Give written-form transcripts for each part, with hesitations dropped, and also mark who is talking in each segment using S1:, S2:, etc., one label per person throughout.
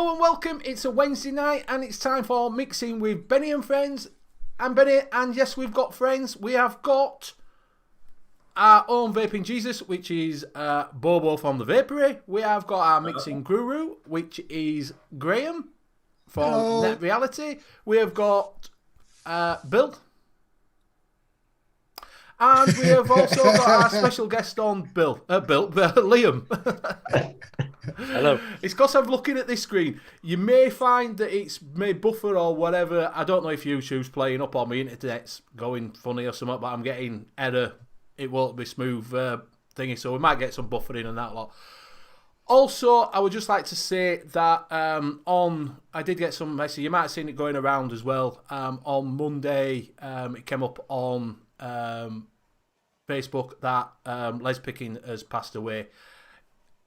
S1: Hello and welcome. It's a Wednesday night and it's time for mixing with Benny and friends. I'm Benny, and yes, we've got friends. We have got our own Vaping Jesus, which is Bobo from the Vapory. We have got our mixing guru, which is Graham from Net Reality. We have got Bill. And we have also got our special guest on, Liam.
S2: Hello.
S1: It's because I'm looking at this screen. You may find that it's may buffer or whatever. I don't know if YouTube's playing up or my internet's going funny or something, but I'm getting error. It won't be smooth thingy, so we might get some buffering and that lot. Also, I would just like to say that I did get some message. You might have seen it going around as well. On Monday, it came up on Facebook that Les Picking has passed away.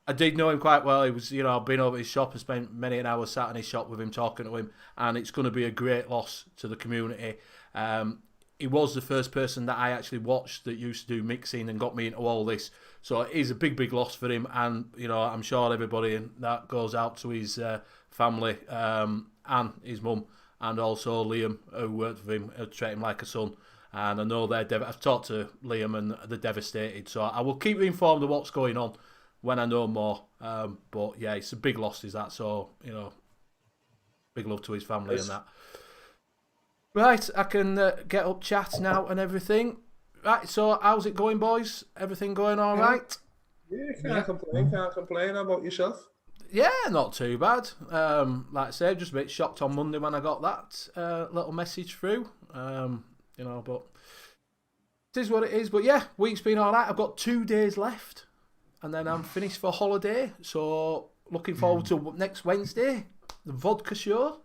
S1: I did know him quite well. He was, I've been over his shop and spent many an hour sat in his shop with him, talking to him, and it's going to be a great loss to the community. He was the first person that I actually watched that used to do mixing and got me into all this. So it is a big, big loss for him, and I'm sure everybody that goes out to his family and his mum, and also Liam, who worked with him, who treated him like a son. And I know I've talked to Liam and they're devastated. So I will keep you informed of what's going on when I know more. But yeah, it's a big loss, is that. So, big love to his family and that. Right, I can get up chat now and everything. Right, so how's it going, boys? Everything going all right?
S3: Yeah, can't complain. How about yourself?
S1: Yeah, not too bad. Like I said, just a bit shocked on Monday when I got that little message through. But it is what it is. But yeah, week's been all right. I've got 2 days left, and then I'm finished for holiday. So looking forward to next Wednesday, the vodka show.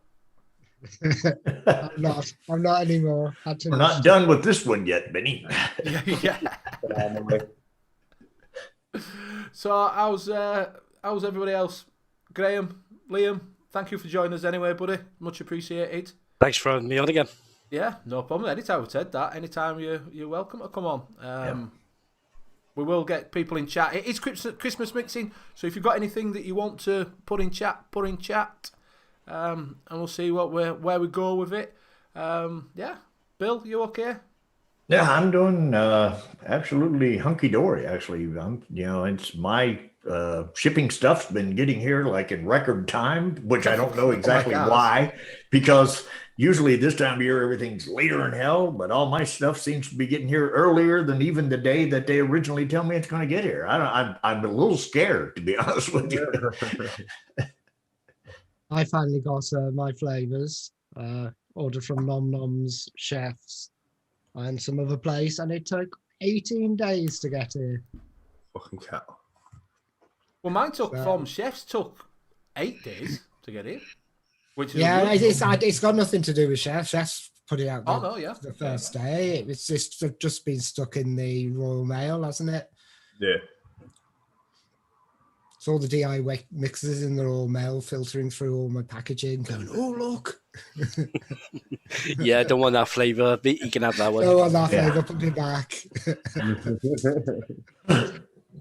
S4: I'm not anymore.
S2: We're not done with this one yet, Benny.
S1: Yeah. So how's everybody else? Graham, Liam, thank you for joining us anyway, buddy. Much appreciated.
S2: Thanks for having me on again.
S1: Yeah, no problem. Anytime we've said that, anytime you're welcome to come on. We will get people in chat. It is Christmas mixing, so if you've got anything that you want to put in chat, and we'll see where we go with it. Yeah, Bill, you okay?
S5: Yeah, I'm doing absolutely hunky dory. Actually, it's my shipping stuff's been getting here like in record time, which I don't know exactly why, because usually this time of year everything's later in hell, but all my stuff seems to be getting here earlier than even the day that they originally tell me it's going to get here. I'm a little scared, to be honest with you.
S4: I finally got my flavors ordered from Nom Nom's Chefs and some other place, and it took 18 days to get here.
S3: Fucking cow.
S1: Well, mine from Chefs took 8 days to get here. Which is
S4: it's got nothing to do with Chefs. Chefs put it out the first day. It was just been stuck in the Royal Mail, hasn't it?
S3: Yeah.
S4: It's all the DIY mixes in the Royal Mail filtering through all my packaging, going, oh, look.
S2: Yeah, don't want that flavour. You can have that one.
S4: Don't want that flavour, put it back.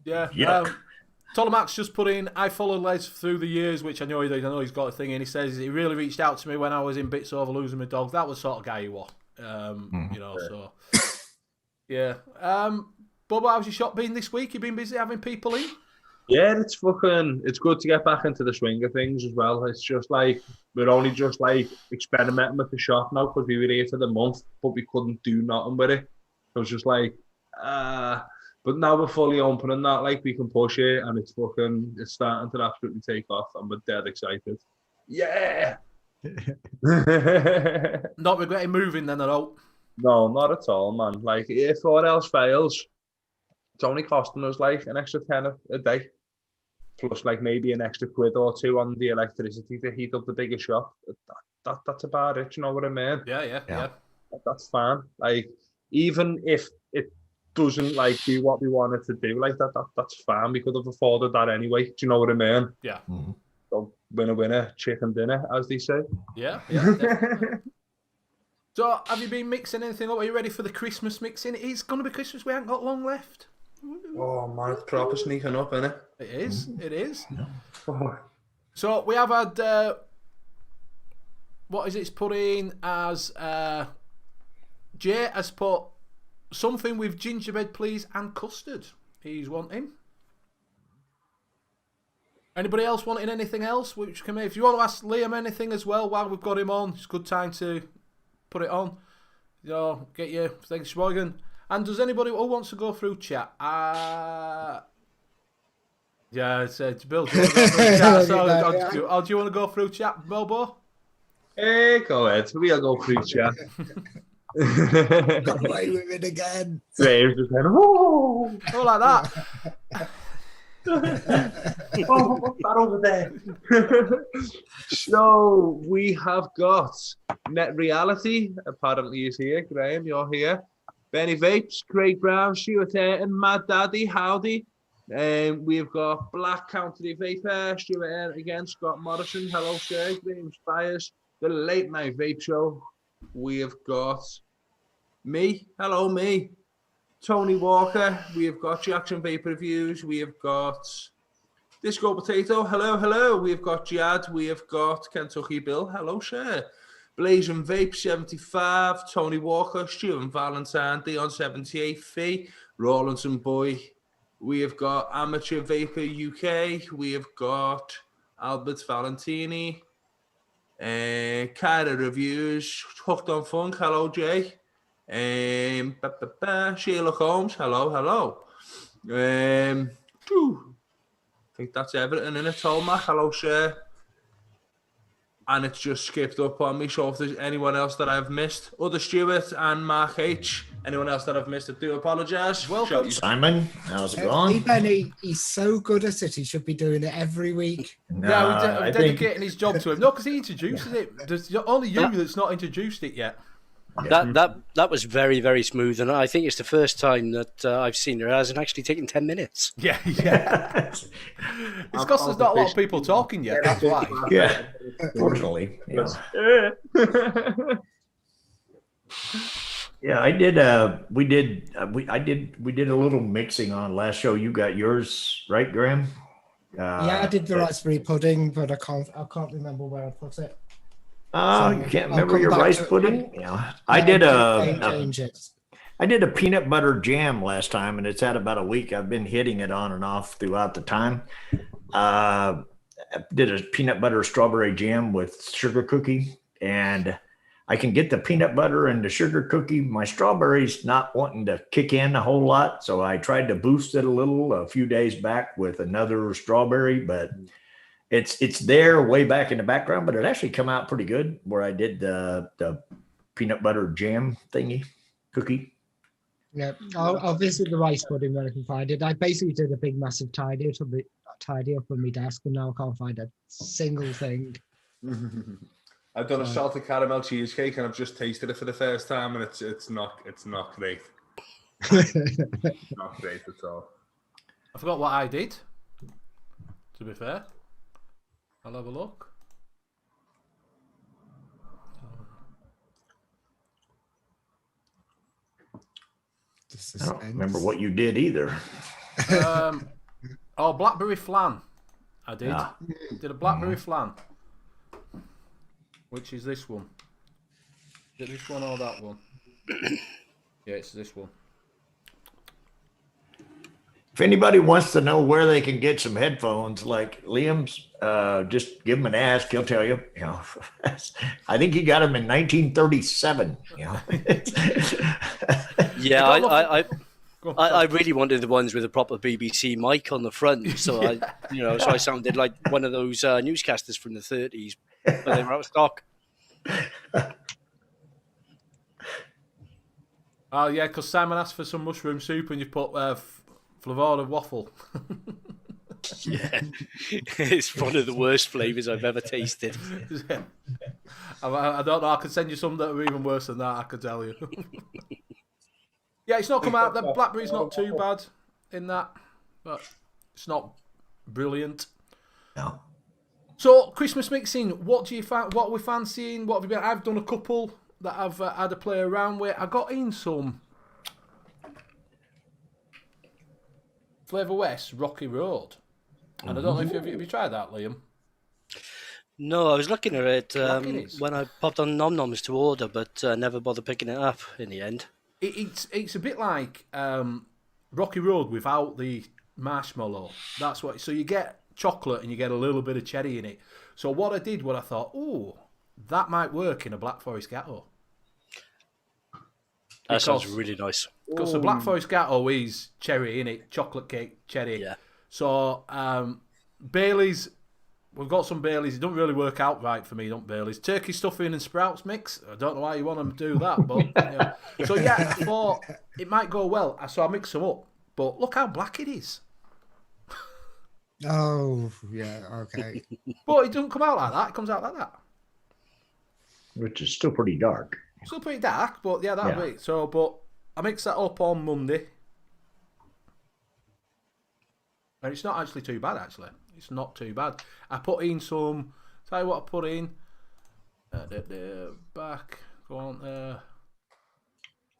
S1: Yeah. Tolomax just put in, I followed Les through the years, which I know he does. I know he's got a thing, and he says he really reached out to me when I was in bits over losing my dog. That was the sort of guy he was, so. Yeah. Bubba, how's your shop been this week? You been busy having people in?
S3: Yeah, it's good to get back into the swing of things as well. It's just like, we're only just like experimenting with the shop now because we were here for the month, but we couldn't do nothing with it. It was just like, but now we're fully open and that, like, we can push it, and it's starting to absolutely take off, and we're dead excited. Yeah!
S1: Not regretting moving then at all?
S3: No, not at all, man. Like, if all else fails, it's only costing us like an extra 10 a day, plus like maybe an extra quid or two on the electricity to heat up the bigger shop. That's about it, you know what I mean?
S1: Yeah.
S3: That's fine. Like, even if it doesn't like do what we wanted to do, like that's fine. We could have afforded that anyway. Do you know what I mean?
S1: Yeah.
S5: Mm-hmm.
S3: So winner, chicken dinner, as they say.
S1: Yeah. So, have you been mixing anything up? Are you ready for the Christmas mixing? It's going to be Christmas. We haven't got long left.
S3: Oh man, it's proper sneaking up, innit?
S1: It is.
S3: Oh.
S1: So we have had, what is it's put in as, Jay has put something with gingerbread, please, and custard. He's wanting. Anybody else wanting anything else? Which can, if you want to ask Liam anything as well while we've got him on, it's a good time to put it on. You know, get your things spoken. And does anybody who wants to go through chat? Yeah, it's Bill. Do you want to go through chat? So, do you want to go through chat, Bobo?
S3: Hey, go ahead. We'll go through chat.
S4: Got away with it again.
S3: Graham's just saying, oh,
S1: like that.
S3: oh, what's that over there? So we have got Net Reality. Apparently he's here. Graham, you're here. Benny Vapes, Craig Brown, Stuart Ayrton, Mad Daddy, howdy. We've got Black County Vapor, Stuart Ayrton again, Scott Morrison, hello sir, Graham Spires, The Late Night Vape Show. We have got me, hello me, Tony Walker. We have got Jackson Vapor Reviews. We have got Disco Potato, hello. We have got Jad. We have got Kentucky Bill, hello sir. Blazing Vape 75, Tony Walker, Stuart Valentine, Dion 78, Fee, Rawlinson Boy. We have got Amateur Vapor UK. We have got Albert Valentini, Kyra Reviews, Hooked on Funk, hello Jay. Sheila Holmes, hello. I think that's everything in it. Tolmach, hello sir. And it's just skipped up on me. So if there's anyone else that I've missed, other Stuart and Mark H, anyone else that I've missed, I do apologise.
S5: Welcome, Simon. How's it going?
S4: Hey, Benny, he's so good at it. He should be doing it every week.
S1: Yeah, we're dedicating his job to him. No, because he introduces it. There's only you that's not introduced it yet.
S2: That was very, very smooth, and I think it's the first time that I've seen it hasn't actually taken 10 minutes.
S1: Yeah. It's because there's not a lot of people talking yet. That's why.
S5: Yeah, fortunately. Yeah. Yeah, I did. We did a little mixing on last show. You got yours right, Graham?
S4: Yeah, I did the raspberry pudding, but I can't remember where I put it.
S5: You can't remember your rice pudding? Yeah, I did a peanut butter jam last time, and it's had about a week. I've been hitting it on and off throughout the time. I did a peanut butter strawberry jam with sugar cookie, and I can get the peanut butter and the sugar cookie. My strawberries not wanting to kick in a whole lot, so I tried to boost it a little a few days back with another strawberry, but it's there way back in the background, but it actually come out pretty good where I did the peanut butter jam thingy cookie.
S4: Yeah, I'll visit the rice pudding when I can find it. I basically did a big massive tidy up on my desk, and now I can't find a single thing.
S3: I've done a salted caramel cheesecake, and I've just tasted it for the first time, and it's not great. Not great at all.
S1: I forgot what I did. To be fair, I'll have a look.
S5: I don't remember what you did either.
S1: Blackberry flan. I did. Did a blackberry flan. Which is this one? Is it this one or that one? Yeah, it's this one.
S5: If anybody wants to know where they can get some headphones like Liam's, just give him an ask. He'll tell you. You know, I think he got them in 1937. You know.
S2: Yeah, I really wanted the ones with a proper BBC mic on the front, so I sounded like one of those newscasters from the 30s, but they were out of stock.
S1: Oh yeah, because Simon asked for some mushroom soup, and you put Flavor waffle.
S2: Yeah, it's one of the worst flavors I've ever tasted.
S1: Yeah. I don't know. I could send you some that are even worse than that. I could tell you. Yeah, it's not come out. The blackberry's not too bad in that, but it's not brilliant.
S5: No.
S1: So Christmas mixing. What do you what are we fancying? What have you been? I've done a couple that I've had to play around with. I got in some Flavor West Rocky Road, and I don't know if have you tried that, Liam.
S2: No, I was looking at it
S1: Black it is.
S2: when I popped on Nom Noms to order, but never bothered picking it up in the end.
S1: It's a bit like Rocky Road without the marshmallow. That's what. So you get chocolate and you get a little bit of cherry in it. So what I did, I thought, oh, that might work in a Black Forest Gatto.
S2: That sounds really nice.
S1: Because the Black Forest Gatto is cherry in it, chocolate cake cherry.
S2: Yeah.
S1: So Bailey's, we've got some Baileys. It don't really work out right for me, don't Baileys. Turkey stuffing and sprouts mix. I don't know why you want them to do that, but you know. So yeah, I thought it might go well. So I mix them up. But look how black it is.
S4: Oh, yeah, okay.
S1: But it doesn't come out like that. It comes out like that.
S5: Which is still pretty dark.
S1: Still pretty dark, but yeah, that'll be it. So, but I mixed that up on Monday. And it's not actually too bad, actually. It's not too bad. I put in some, tell you what I put in. Back, go on there.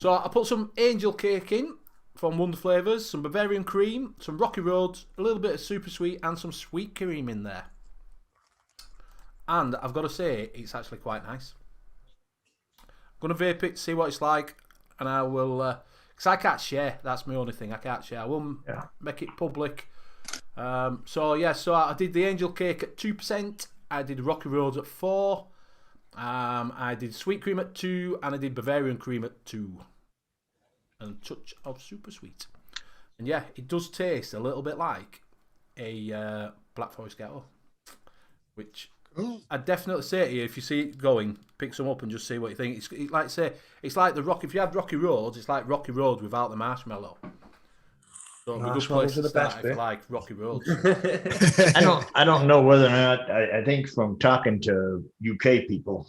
S1: So I put some angel cake in from Wonder Flavours, some Bavarian cream, some Rocky Roads, a little bit of super sweet, and some sweet cream in there. And I've got to say, it's actually quite nice. I'm going to vape it, see what it's like, and I will, because I can't share, that's my only thing, I can't share. I will make it public. So I did the angel cake at 2%, I did Rocky Roads at 4%, I did sweet cream at 2%, and I did Bavarian cream at 2%. And a touch of super sweet. And yeah, it does taste a little bit like a Black Forest Gatto, which I'd definitely say to you, if you see it going, pick some up and just see what you think. It's like it's like the Rocky. If you had Rocky Roads, it's like Rocky Roads without the marshmallow. So a good place to start if you like Rocky Roads.
S5: I don't know whether or not. I think from talking to UK people,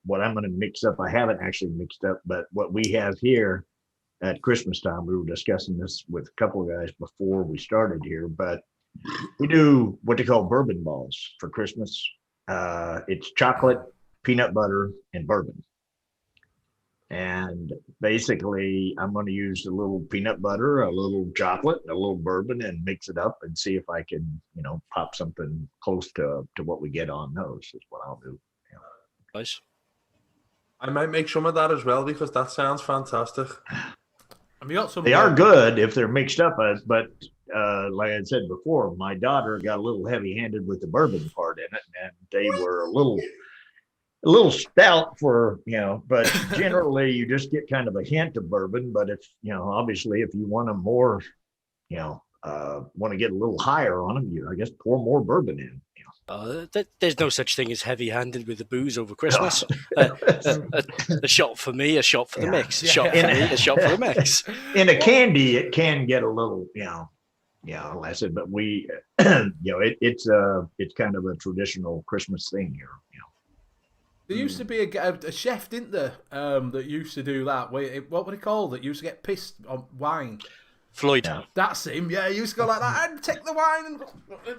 S5: what I'm going to mix up. I haven't actually mixed up, but what we have here at Christmas time, we were discussing this with a couple of guys before we started here, but we do what they call bourbon balls for Christmas. It's chocolate, peanut butter, and bourbon. And basically, I'm going to use a little peanut butter, a little chocolate, a little bourbon, and mix it up and see if I can, pop something close to what we get on those. Is what I'll do.
S2: Nice.
S3: I might make some of that as well because that sounds fantastic.
S1: Have you got some?
S5: They are good if they're mixed up, but like I said before, my daughter got a little heavy-handed with the bourbon part in it, and they were a little stout for, but generally you just get kind of a hint of bourbon. But if, obviously if you want them more, want to get a little higher on them, I guess pour more bourbon in.
S2: There's no such thing as heavy-handed with the booze over Christmas. A shot for me, a shot for the mix. A shot for me, a shot for the mix.
S5: In a candy, it can get a little, like I said, but we, it's kind of a traditional Christmas thing here.
S1: There used to be a chef, didn't there, that used to do that. What would he call that? Used to get pissed on wine.
S2: Floyd.
S5: Yeah.
S1: That's him. Yeah, he used to go like that and take the wine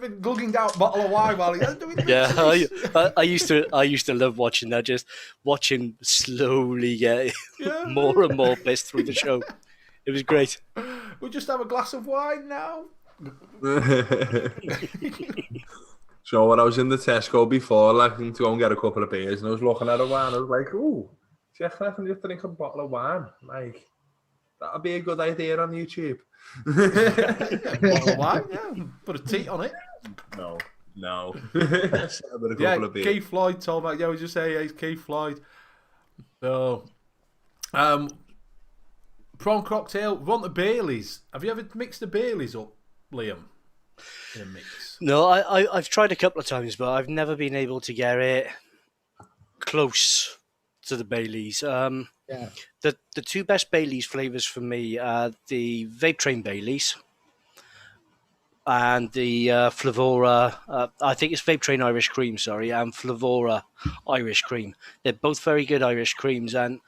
S1: and glugging down a bottle of wine while he's doing the
S2: Yeah, I used to love watching that. Just watch him slowly get more and more pissed through the show. It was great.
S1: We'll just have a glass of wine now.
S3: So when I was in the Tesco before, like to go and get a couple of beers, and I was looking at a wine, I was like, "Ooh, Jeff, I can just drink a bottle of wine. Like that'd be a good idea on YouTube."
S1: Bottle of wine, yeah. Put a tea on it.
S3: No.
S1: Keith Floyd told me. Yeah, we just say he's Keith Floyd. So, prawn cocktail. We want the Baileys. Have you ever mixed the Baileys up, Liam? In a mix.
S2: No, I've tried a couple of times, but I've never been able to get it close to the Baileys. The two best Baileys flavors for me are the Vape Train Baileys and the Flavora. I think it's Vape Train Irish Cream, and Flavora Irish Cream. They're both very good Irish creams, and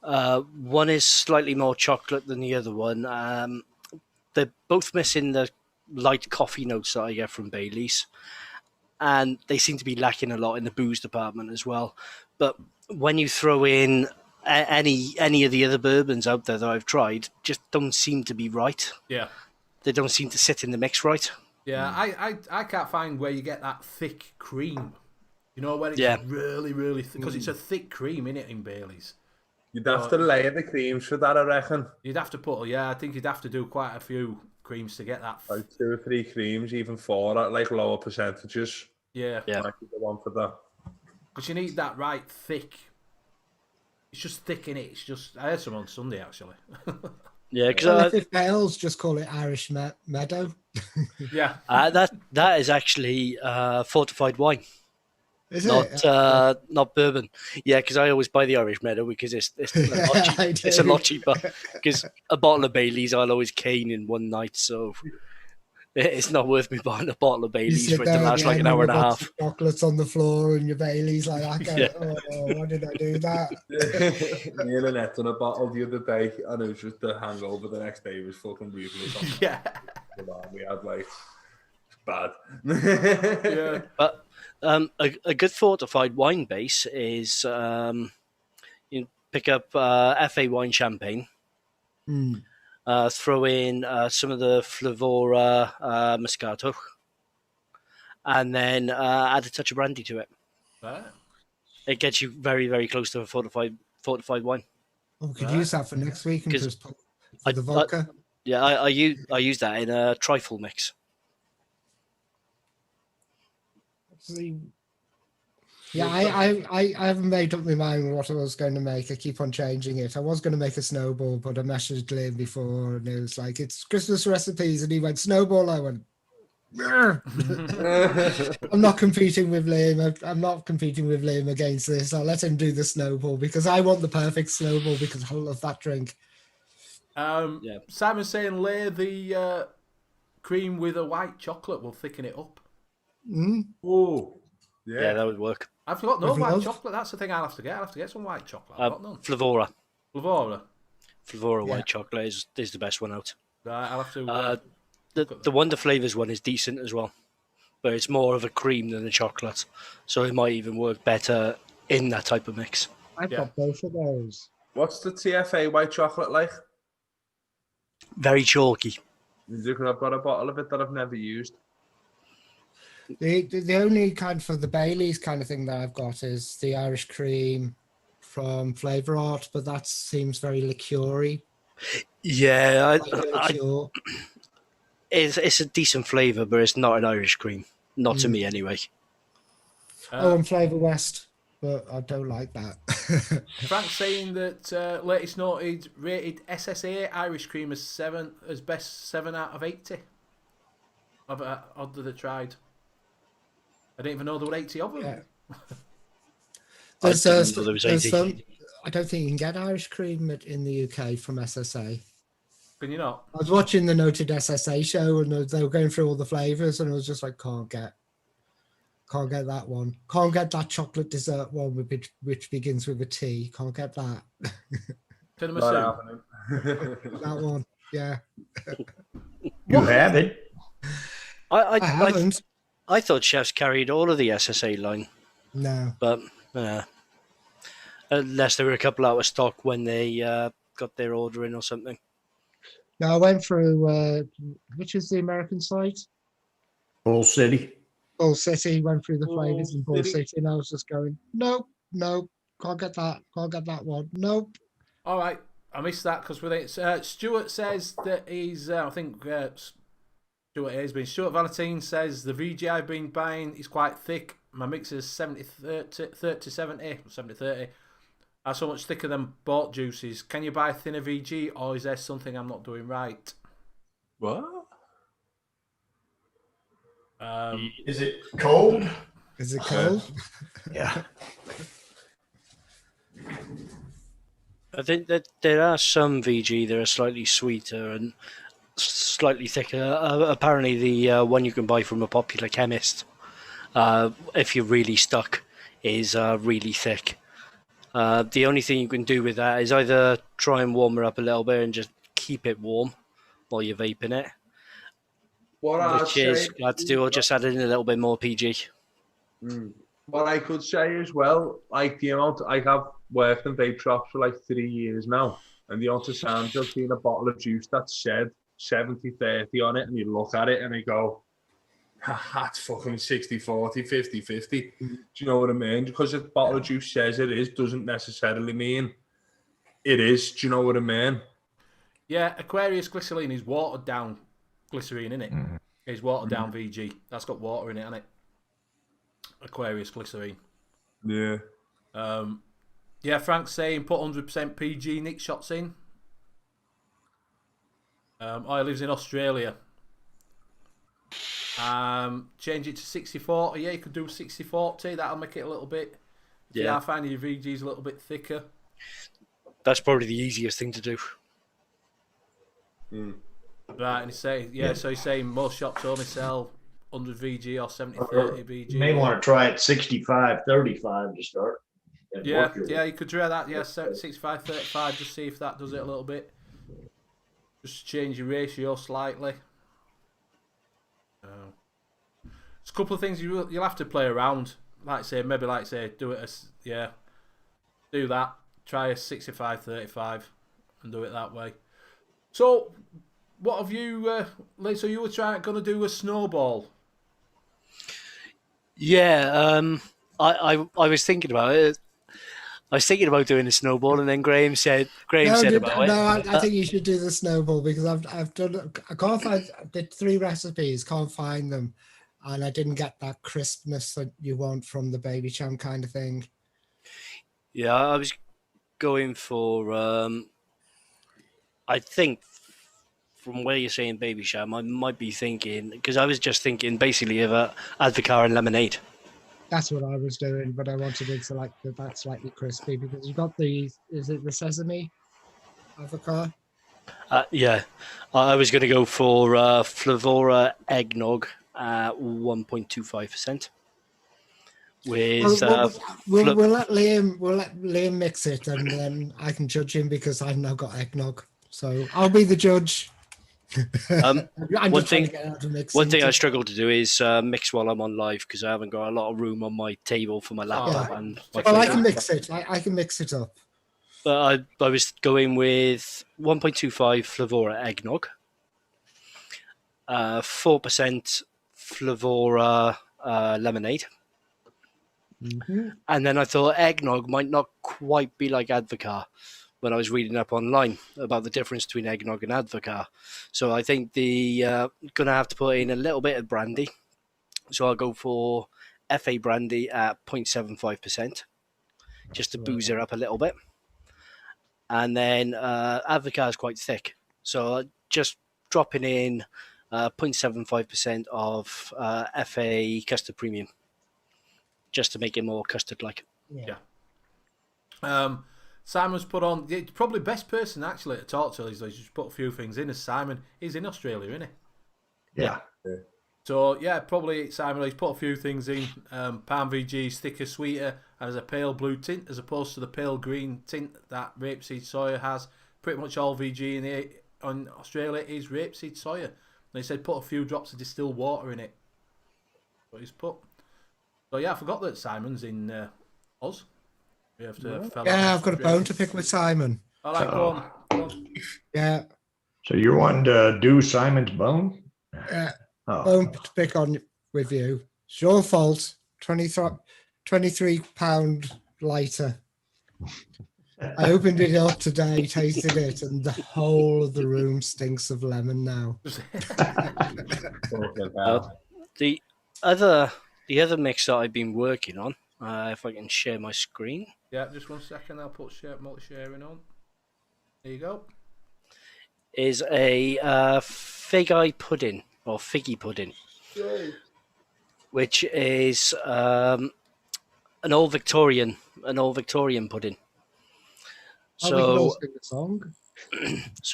S2: one is slightly more chocolate than the other one. They're both missing the light coffee notes that I get from Baileys, and they seem to be lacking a lot in the booze department as well. But when you throw in any of the other bourbons out there that I've tried, just don't seem to be right.
S1: Yeah,
S2: they don't seem to sit in the mix right.
S1: Yeah, I can't find where you get that thick cream You know when it's really, really because it's a thick cream in it in Bailey's.
S3: You'd have to layer the creams for that, I reckon.
S1: You'd have to put, I think you'd have to do quite a few creams to get that.
S3: Like 2 or 3 creams, even 4 at like lower percentages.
S1: Yeah.
S3: Might be the one for that.
S1: Because you need that right thick. It's just thick in it. It's just. I had some on Sunday actually.
S2: Yeah,
S4: because if it fails, just call it Irish Meadow.
S1: Yeah.
S2: That is actually fortified wine.
S4: Is it?
S2: Not bourbon. Yeah, because I always buy the Irish Meadow because it's a lot cheaper. Because a bottle of Bailey's I'll always cane in one night, so it's not worth me buying a bottle of Bailey's for it to last like an hour and a half.
S4: Chocolates on the floor and your Bailey's like that. Oh, why did I do that?
S3: Me and Annette on a bottle the other day, and it was just the hangover the next day was fucking ruthless.
S1: Yeah.
S3: We had like bad.
S1: Yeah.
S2: But a good fortified wine base is you pick up FA wine champagne, throw in some of the Flavora Moscato, and then add a touch of brandy to it.
S1: Right.
S2: It gets you very, very close to a fortified wine.
S4: Oh, we could use that for next week and just put the vodka.
S2: I use that in a trifle mix.
S4: Yeah, I haven't made up my mind what I was going to make. I keep on changing it. I was going to make a snowball, but I messaged Liam before, and it was like, it's Christmas recipes, and he went snowball. I went, I'm not competing with Liam. I'm not competing with Liam against this. I'll let him do the snowball because I want the perfect snowball because I love that drink.
S1: Simon's saying lay the cream with a white chocolate will thicken it up.
S3: Oh,
S2: yeah, that would work.
S1: I've got no white chocolate. That's the thing I'll have to get. I'll have to get some white chocolate. I've got none.
S2: Flavora
S1: Yeah.
S2: white chocolate is the best one out.
S1: Right, I'll have to.
S2: The Wonder Flavors one is decent as well, but it's more of a cream than a chocolate, so it might even work better in that type of mix.
S4: I've got both of those.
S3: what's the TFA white chocolate like?
S2: Very chalky.
S3: I've got a bottle of it that I've never used.
S4: The only kind for the Bailey's kind of thing that I've got is the Irish cream from Flavor Art, but that seems very liqueur-y.
S2: Yeah, it's a decent flavour, but it's not an Irish cream. Not to me, anyway.
S4: And Flavor West, but I don't like that.
S1: Frank's saying that latest noted rated SSA Irish cream as best 7 out of 80. Of that they tried. I didn't even know there were 80 of them.
S4: Yeah.
S2: There was
S4: there's
S2: 80.
S4: some. I don't think you can get Irish cream in the UK from SSA.
S1: Can you not?
S4: I was watching the Noted SSA show and they were going through all the flavors, and I was just like, can't get that one. Can't get that chocolate dessert one which begins with a T. Can't get that.
S1: Tiramisu.
S4: That one, yeah.
S5: You have it.
S4: I haven't.
S2: I thought chefs carried all of the SSA line.
S4: No.
S2: But unless there were a couple out of stock when they got their order in or something.
S4: No, I went through, which is the American site?
S5: Bull City.
S4: Bull City, went through the flavors in Bull City, and I was just going, nope, can't get that one, nope.
S1: All right, I missed that because with it, Stuart says that he's, I think Stuart has been. Stuart Valentine says the VG I've been buying is quite thick. My mix is 70-30, 70-30. Are so much thicker than bought juices. Can you buy thinner VG, or is there something I'm not doing right?
S3: What?
S5: Is it cold?
S4: Is it cold?
S5: Yeah.
S2: I think that there are some VG that are slightly sweeter and slightly thicker. Apparently, the one you can buy from a popular chemist, if you're really stuck, is really thick. The only thing you can do with that is either try and warm it up a little bit and just keep it warm while you're vaping it, which is glad to do, or just add in a little bit more PG.
S3: What I could say as well, like the amount, I have worked in vape shops for like 3 years now, and the amount of times I've seen a bottle of juice that said 70-30 on it, and you look at it and you go, That's fucking 60-40, 50-50. Do you know what I mean? Because if bottle of juice says it is, doesn't necessarily mean it is. Do you know what I mean?
S1: Yeah, Aquarius glycerine is watered down glycerine, isn't it? It's watered down VG. That's got water in it, hasn't it? Aquarius glycerine.
S3: Yeah.
S1: Yeah, Frank's saying put 100% PG Nick shots in. He lives in Australia. Change it to 60-40. Yeah, you could do 60-40. That'll make it a little bit. If you are finding your VG's a little bit thicker.
S2: That's probably the easiest thing to do.
S1: Right, and he's saying, so he's saying most shops only sell 100 VG or 70-30 VG.
S5: You may want to try it 65-35 to start.
S1: Yeah, you could try that. Yeah, 65-35. Just see if that does it a little bit. Just change your ratio slightly. There's a couple of things you'll have to play around. Do it as do that. Try a 65-35 and do it that way. So, what have you? So you were going to do a snowball.
S2: Yeah, I was thinking about it. I was thinking about doing a snowball, and then Graham said about it.
S4: No, I think you should do the snowball because I've done. I can't find. I did 3 recipes, can't find them, and I didn't get that crispness that you want from the baby cham kind of thing.
S2: Yeah, I was going for. I think from where you're saying baby cham, I might be thinking because I was just thinking basically of advocaat and lemonade.
S4: That's what I was doing, but I wanted it to that slightly crispy because you got is it the sesame avocado?
S2: Yeah, I was going to go for Flavora eggnog at 1.25%. With
S4: we'll let Liam mix it, and then I can judge him because I've now got eggnog, so I'll be the judge.
S2: One thing I struggle to do is mix while I'm on live because I haven't got a lot of room on my table for my laptop.
S4: I can mix it. I can mix it up.
S2: But I was going with 1.25 Flavora eggnog, 4% Flavora lemonade. And then I thought eggnog might not quite be like advocaat when I was reading up online about the difference between eggnog and advocaat. So I think going to have to put in a little bit of brandy. So I'll go for FA brandy at 0.75%, just to booze it up a little bit. And then advocaat is quite thick. So just dropping in 0.75% of FA custard premium, just to make it more custard-like.
S1: Yeah. Simon's put on, probably best person actually to talk to these days. Just put a few things in as Simon. He's in Australia, isn't he?
S5: Yeah.
S1: So, yeah, probably Simon, he's put a few things in. Palm VG is thicker, sweeter, and has a pale blue tint as opposed to the pale green tint that rapeseed soya has. Pretty much all VG in Australia is rapeseed soya. And he said put a few drops of distilled water in it. But he's put. So, yeah, I forgot that Simon's in Oz. I've
S4: got a bone to pick with Simon.
S1: All right, go on.
S4: Yeah.
S5: So you're wanting to do Simon's bone?
S4: Bone to pick on with you. It's your fault. 23 pound lighter. I opened it up today, tasted it, and the whole of the room stinks of lemon now.
S2: The other mix that I've been working on, if I can share my screen.
S1: Yeah, just 1 second. I'll put multi-sharing on. There you go.
S2: Is a figgy pudding or figgy pudding, which is an old Victorian pudding. So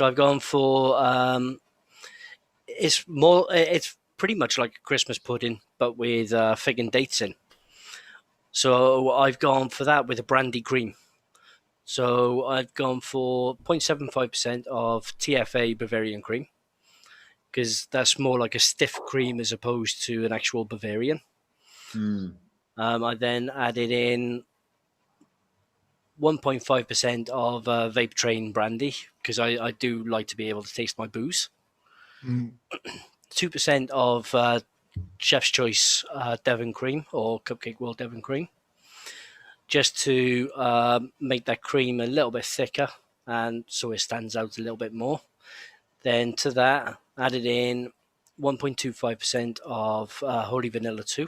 S2: I've gone for it's pretty much like a Christmas pudding, but with fig and dates in. So I've gone for that with a brandy cream. So I've gone for 0.75% of TFA Bavarian cream because that's more like a stiff cream as opposed to an actual Bavarian. I then added in 1.5% of Vape Train brandy because I do like to be able to taste my booze. 2% of Chef's Choice Devon cream or Cupcake World Devon cream, just to make that cream a little bit thicker and so it stands out a little bit more. Then to that, added in 1.25% of Holy Vanilla 2,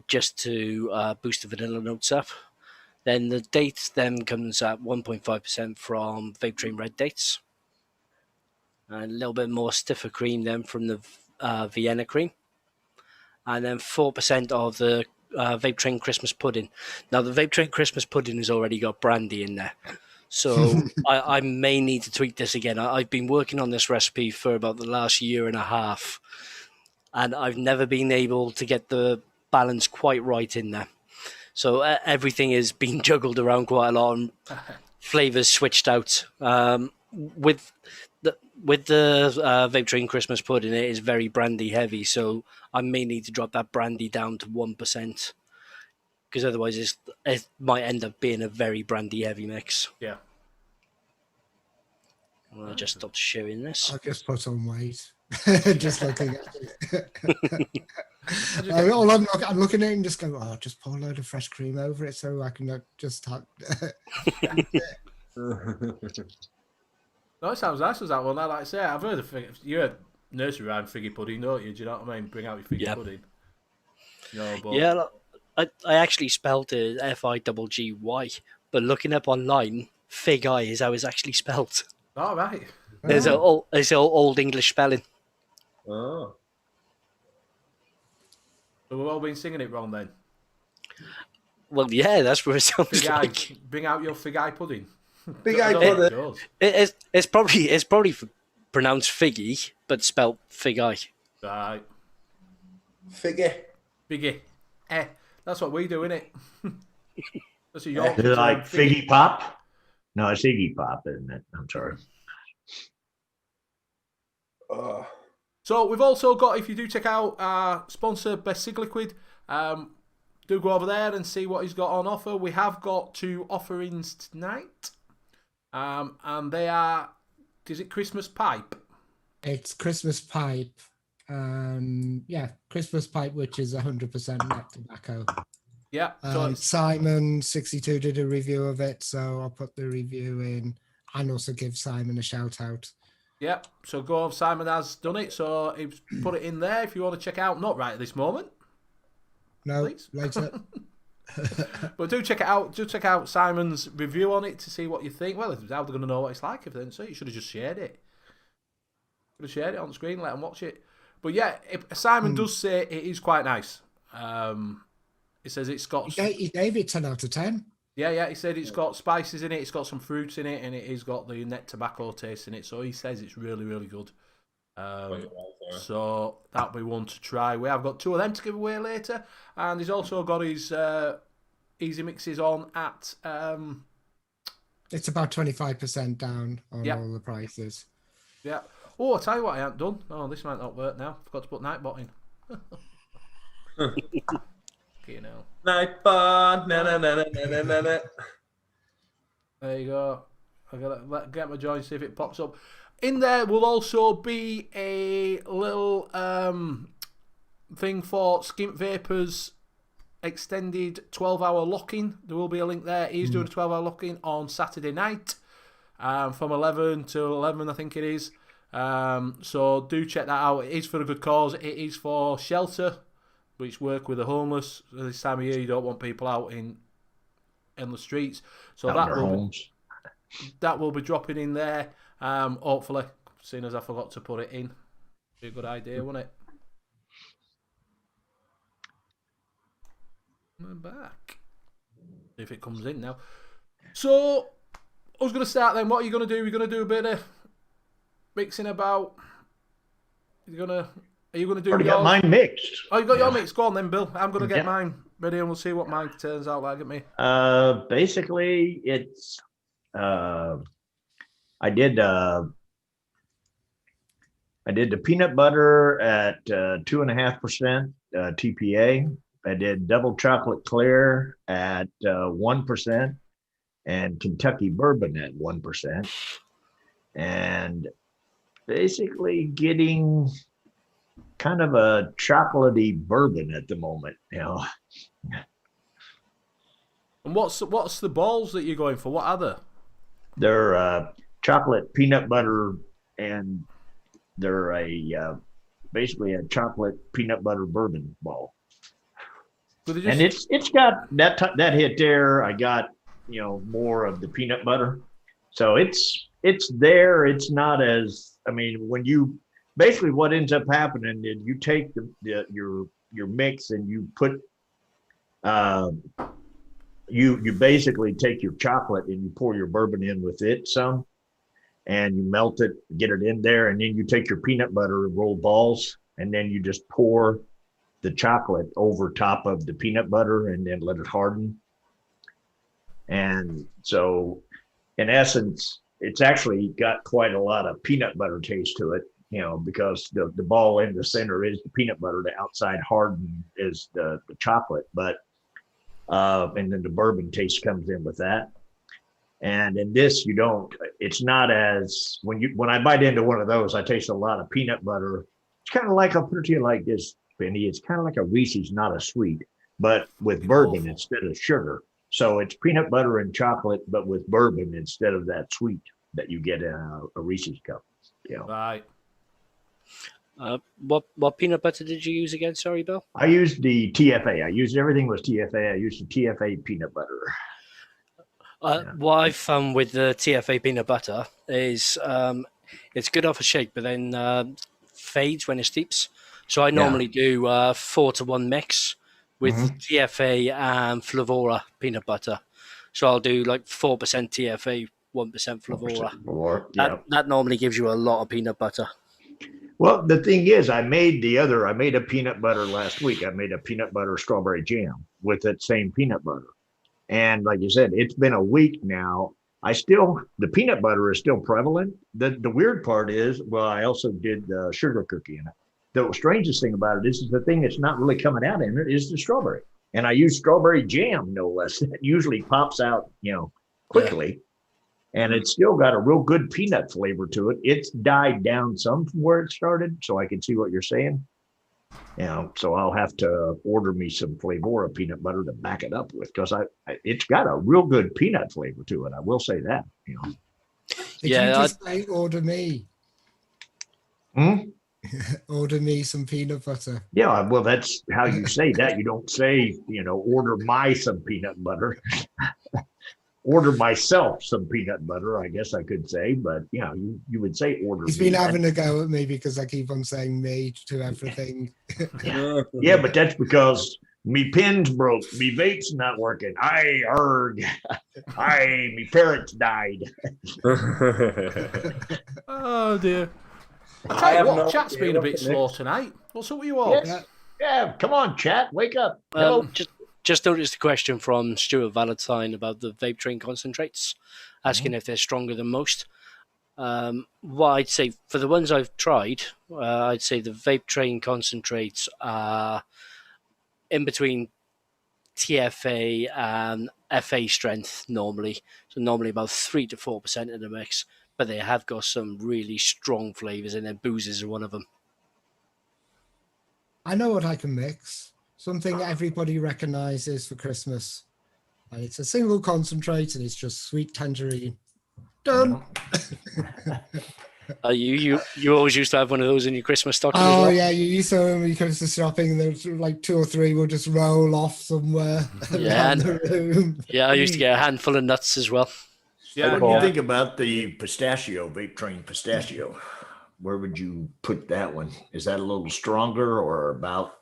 S2: just to boost the vanilla notes up. Then the dates then comes at 1.5% from Vape Train Red Dates. And a little bit more stiffer cream then from the Vienna cream. And then 4% of the Vape Train Christmas Pudding. Now, the Vape Train Christmas Pudding has already got brandy in there. So I may need to tweak this again. I've been working on this recipe for about the last year and a half. And I've never been able to get the balance quite right in there. So everything is being juggled around quite a lot and flavors switched out. With the Vape Train Christmas Pudding, it is very brandy heavy. So I may need to drop that brandy down to 1%. Because otherwise it might end up being a very brandy heavy mix.
S1: Yeah.
S2: I'll just stop sharing this.
S4: I'll just put on weight. Just looking at it. I'm looking at it and just go, oh, just pour a load of fresh cream over it so I can just have...
S1: No, it sounds nice as that one. Like I say, I've heard you're a nursery rhyme figgy pudding, don't you? Do you know what I mean? Bring out your figgy pudding. No, but...
S2: Yeah, I actually spelled it F-I-G-G-Y, but looking up online, fig eye is how it's actually spelled.
S1: Oh, right.
S2: There's an old English spelling.
S3: Oh.
S1: So we've all been singing it wrong then.
S2: Well, yeah, that's where it sounds
S1: Fig
S2: like.
S1: eye. Bring out your fig eye pudding.
S3: Big eye pudding.
S2: It's probably pronounced figgy, but spelt fig eye.
S1: Right.
S3: Figgy.
S1: Figgy. That's what we do, innit? That's a York.
S5: Is it like Figgy Pop? No, it's Iggy Pop, isn't it? I'm sorry.
S1: So we've also got, if you do check out our sponsor, Best Sig Liquid, do go over there and see what he's got on offer. We have got 2 offerings tonight. And they are, is it Christmas Pipe?
S4: It's Christmas Pipe. Christmas Pipe, which is 100% net tobacco.
S1: Yeah. So
S4: Simon 62 did a review of it, so I'll put the review in and also give Simon a shout out.
S1: Yeah, so go on. Simon has done it, so he's put it in there if you want to check out. Not right at this moment.
S4: No,
S1: please.
S4: later.
S1: But do check it out. Do check out Simon's review on it to see what you think. Well, how they're going to know what it's like if they didn't see it? You should have just shared it. Could have shared it on the screen, let them watch it. But yeah, Simon does say it is quite nice. He says it's got...
S4: He gave it 10 out of 10.
S1: Yeah, he said it's got spices in it, it's got some fruits in it, and it has got the net tobacco taste in it. So he says it's really, really good. So that'll be one to try. We have got 2 of them to give away later. And he's also got his easy mixes on at...
S4: It's about 25% down on all the prices.
S1: Yeah. Oh, I'll tell you what I haven't done. Oh, this might not work now. Forgot to put Nightbot in. You know.
S3: Nightbot.
S1: There you go. I gotta get my join, see if it pops up. In there will also be a little thing for Skimp Vapors extended 12-hour lock-in. There will be a link there. He's doing a 12-hour lock-in on Saturday night from 11 to 11, I think it is. So do check that out. It is for a good cause. It is for shelter, which work with the homeless. This time of year, you don't want people out in the streets. So that will be dropping in there. Hopefully, seeing as I forgot to put it in. Be a good idea, wouldn't it? I'm back. See if it comes in now. So I was going to start then. What are you going to do? You're going to do a bit of mixing about. Are you going to do?
S5: Already got mine mixed.
S1: Oh, you got your mix. Go on then, Bill. I'm going to get mine ready, and we'll see what mine turns out like at me.
S5: Basically, it's I did the peanut butter at 2.5% TPA. I did double chocolate clear at 1% and Kentucky bourbon at 1%. And basically getting kind of a chocolatey bourbon at the moment.
S1: And what's the balls that you're going for? What are they?
S5: They're chocolate peanut butter, and they're basically a chocolate peanut butter bourbon ball. And it's got that hit there. I got more of the peanut butter, so it's there. It's not as, I mean, when you basically, what ends up happening is you take your mix and you put you basically take your chocolate and you pour your bourbon in with it some, and you melt it, get it in there, and then you take your peanut butter and roll balls, and then you just pour the chocolate over top of the peanut butter and then let it harden. And so in essence, it's actually got quite a lot of peanut butter taste to it, because the ball in the center is the peanut butter, the outside hardened is the chocolate, but and then the bourbon taste comes in with that. And in this, it's not as, when I bite into one of those, I taste a lot of peanut butter. It's kind of like, I'll put it to you like this, Benny, it's kind of like a Reese's, not a sweet, but with bourbon instead of sugar. So it's peanut butter and chocolate, but with bourbon instead of that sweet that you get in a Reese's cup.
S1: Right.
S2: What peanut butter did you use again? Sorry, Bill.
S5: I used the TFA. Everything was TFA. I used the TFA peanut butter.
S2: What I've found with the TFA peanut butter is it's good off a shake, but then fades when it steeps. So I normally do 4-to-1 mix with TFA and Flavora peanut butter. So I'll do like 4% TFA, 1% Flavora. That normally gives you a lot of peanut butter.
S5: Well, the thing is, I made a peanut butter last week. I made a peanut butter strawberry jam with that same peanut butter. And like you said, it's been a week now. The peanut butter is still prevalent. The weird part is, well, I also did the sugar cookie in it. The strangest thing about it is the thing that's not really coming out in it is the strawberry. And I use strawberry jam, no less. It usually pops out, quickly. Yeah. And it's still got a real good peanut flavor to it. It's died down some from where it started, so I can see what you're saying. So I'll have to order me some Flavora peanut butter to back it up with, because it's got a real good peanut flavor to it. I will say that.
S4: Did you just say order me? Order me some peanut butter.
S5: Yeah, well, that's how you say that. You don't say, order my some peanut butter. Order myself some peanut butter, I guess I could say, but you would say order.
S4: He's been having a go at me because I keep on saying me to everything.
S5: Yeah, but that's because me pin's broke, me vape's not working. Me parents died.
S1: Oh dear. I tell you what, chat's been a bit slow tonight. What's up with you all?
S5: Yeah, come on, chat, wake up.
S2: Just noticed a question from Stuart Valentine about the vape train concentrates, asking if they're stronger than most. What I'd say, for the ones I've tried, I'd say the vape train concentrates are in between TFA and FA strength normally. So normally about 3 to 4% in the mix, but they have got some really strong flavors in there. Boozes are one of them.
S4: I know what I can mix. Something everybody recognizes for Christmas. And it's a single concentrate and it's just sweet tangerine. Done.
S2: You always used to have one of those in your Christmas stocking as
S4: well?
S2: well?
S4: Yeah, you used to when you come to shopping and there's like 2 or 3 will just roll off somewhere around the room.
S2: Yeah, I used to get a handful of nuts as well.
S5: Yeah, what do you think about the pistachio, vape train pistachio? Where would you put that one? Is that a little stronger or about?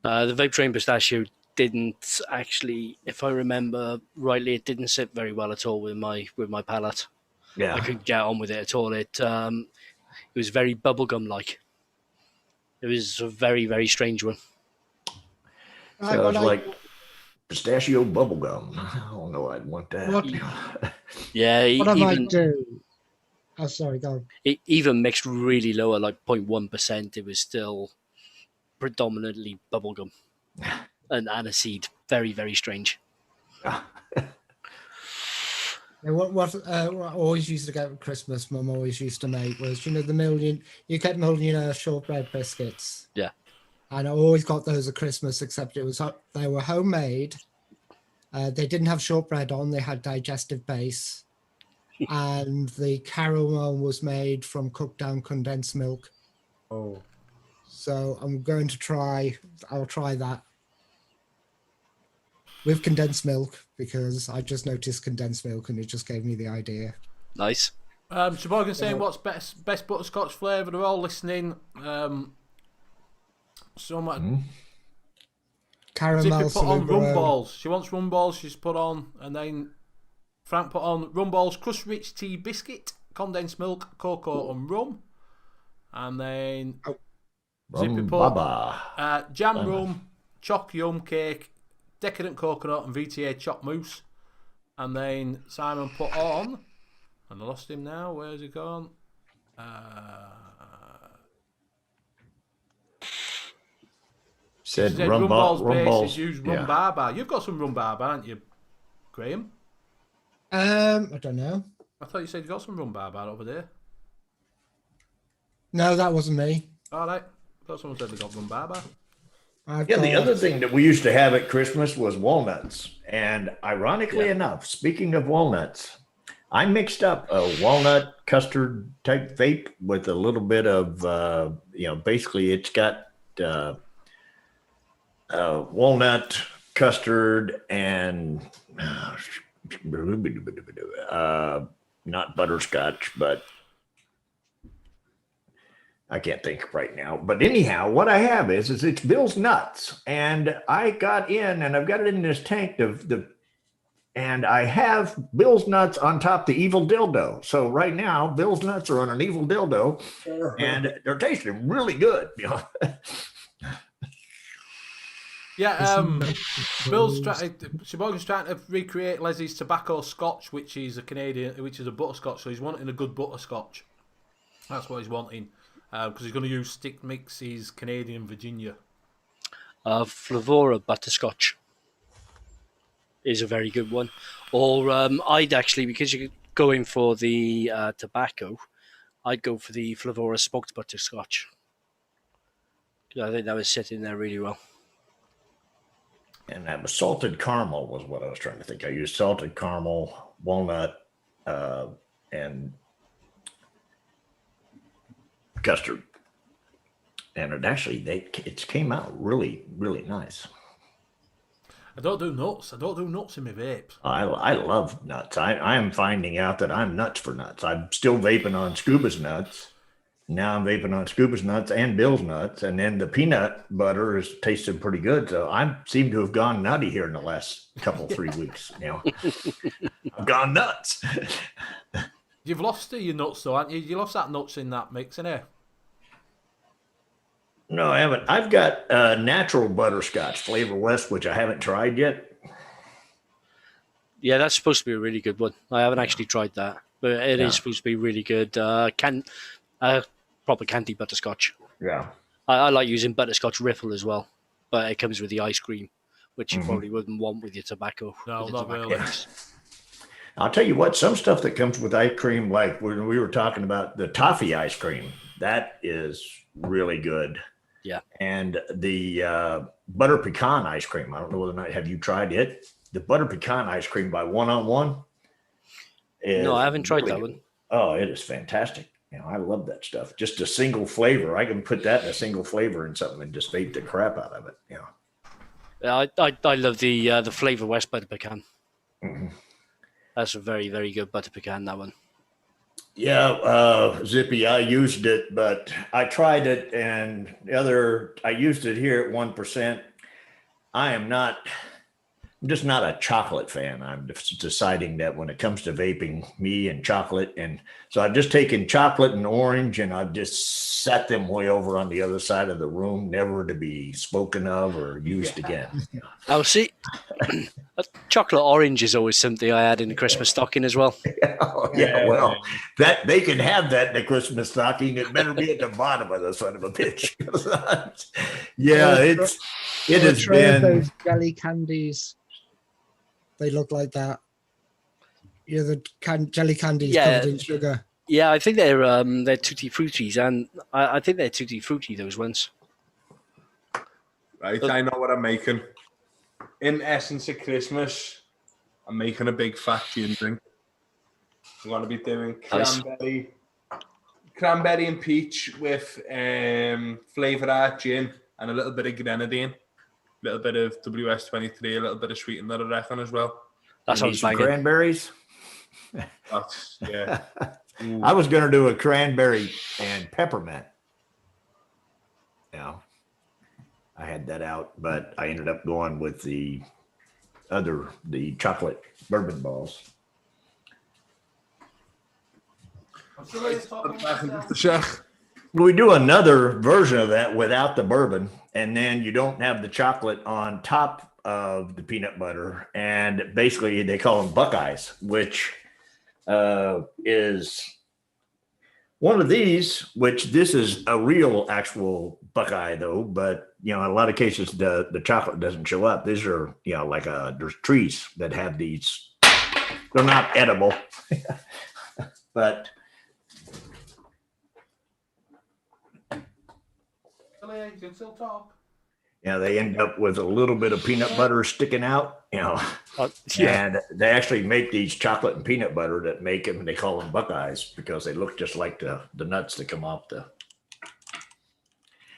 S2: The vape train pistachio didn't actually, if I remember rightly, it didn't sit very well at all with my palate.
S5: Yeah,
S2: I couldn't get on with it at all. It was very bubblegum like. It was a very, very strange one.
S5: So it's like pistachio bubblegum. I don't know. I'd want that.
S4: What I might do. Oh, sorry, go on.
S2: It even mixed really lower, like 0.1%. It was still predominantly bubblegum and aniseed. Very, very strange.
S4: Yeah, what I always used to get at Christmas, Mum always used to make was, you get million shortbread biscuits.
S2: Yeah.
S4: And I always got those at Christmas, except they were homemade. They didn't have shortbread on, they had digestive base. And the caramel was made from cooked down condensed milk.
S3: Oh.
S4: So I'll try that with condensed milk, because I just noticed condensed milk and it just gave me the idea.
S2: Nice.
S1: Sheboygan saying what's best butterscotch flavour? They're all listening.
S4: Caramel.
S1: Zippy put on rum balls. She wants rum balls. She's put on, and then Frank put on rum balls, crust rich tea biscuit, condensed milk, cocoa and rum, and then Zippy put jam rum, choc yum cake, decadent coconut and VTA chopped mousse, and then Simon put on, and I lost him now. Where's he gone?
S5: Said
S1: rum balls
S5: balls.
S1: use rum barbar. You've got some rum barbar, haven't you, Graham?
S4: I don't know.
S1: I thought you said you got some rum barbar over there.
S4: No, that wasn't me.
S1: All right. I thought someone said they got rum barbar.
S5: The other thing that we used to have at Christmas was walnuts. And ironically enough, speaking of walnuts, I mixed up a walnut custard type vape with a little bit of, basically it's got walnut custard and not butterscotch, but I can't think right now. But anyhow, what I have is it's Bill's nuts, and I got in, and I've got it in this tank and I have Bill's nuts on top the evil dildo. So right now, Bill's nuts are on an evil dildo, and they're tasting really good.
S1: Sheboygan's trying to recreate Leslie's tobacco scotch, which is a butterscotch. So he's wanting a good butterscotch. That's what he's wanting, because he's going to use Stick Mix's Canadian Virginia.
S2: Flavora butterscotch is a very good one. Or I'd actually, because you're going for the tobacco, I'd go for the Flavora smoked butterscotch. I think that was sitting there really well.
S5: And that was salted caramel was what I was trying to think. I used salted caramel, walnut, and custard. And it came out really, really nice.
S1: I don't do nuts. I don't do nuts in my vapes.
S5: I love nuts. I am finding out that I'm nuts for nuts. I'm still vaping on Scuba's nuts. Now I'm vaping on Scuba's nuts and Bill's nuts, and then the peanut butter is tasting pretty good. So I seem to have gone nutty here in the last 3 weeks. I've gone nuts.
S1: You've lost your nuts, though, haven't you? You lost that nuts in that mix, innit?
S5: No, I haven't. I've got natural butterscotch Flavor West, which I haven't tried yet.
S2: Yeah, that's supposed to be a really good one. I haven't actually tried that, but it is supposed to be really good. Proper candy butterscotch.
S5: Yeah.
S2: I like using butterscotch riffle as well, but it comes with the ice cream, which you probably wouldn't want with your tobacco.
S1: No, not really.
S5: I'll tell you what, some stuff that comes with ice cream, like when we were talking about the toffee ice cream, that is really good.
S2: Yeah.
S5: And the butter pecan ice cream, I don't know whether or not, have you tried it? The butter pecan ice cream by One on One.
S2: No, I haven't tried that one.
S5: Oh, it is fantastic. I love that stuff. Just a single flavor. I can put that in a single flavor in something and just vape the crap out of it.
S2: I love the Flavor West butter pecan.
S5: Mm-hmm.
S2: That's a very, very good butter pecan, that one.
S5: Yeah, Zippy, I used it, but I tried it, and I used it here at 1%. I'm just not a chocolate fan. I'm just deciding that when it comes to vaping, me and chocolate. And so I've just taken chocolate and orange, and I've just set them way over on the other side of the room, never to be spoken of or used again.
S2: Oh, see, chocolate orange is always something I add in the Christmas stocking as well.
S5: Well, that they can have that in the Christmas stocking. It better be at the bottom of the son of a bitch. It has been
S4: those jelly candies. They look like that. the jelly candies
S2: Yeah.
S4: covered in sugar.
S2: Yeah, I think they're Tutti Fruttis, and I think they're Tutti Frutti, those ones.
S3: Right, I know what I'm making. In essence of Christmas, I'm making a big fat gin drink. I'm going to be doing
S2: Nice.
S3: cranberry and peach with flavour art gin and a little bit of grenadine, a little bit of WS23, a little bit of sweetener, I reckon, as well.
S2: That
S5: You need
S2: sounds
S5: some
S2: banging.
S5: cranberries.
S3: That's, yeah. Ooh.
S5: I was going to do a cranberry and peppermint. Yeah, I had that out, but I ended up going with the chocolate bourbon balls. We do another version of that without the bourbon, and then you don't have the chocolate on top of the peanut butter, and basically they call them Buckeyes, which is one of these, which this is a real actual Buckeye though, but in a lot of cases the chocolate doesn't show up. These are like there's trees that have these. They're not edible, but
S1: You can still talk.
S5: they end up with a little bit of peanut butter sticking out,
S2: Yeah.
S5: and they actually make these chocolate and peanut butter that make them, they call them Buckeyes because they look just like the nuts that come off the.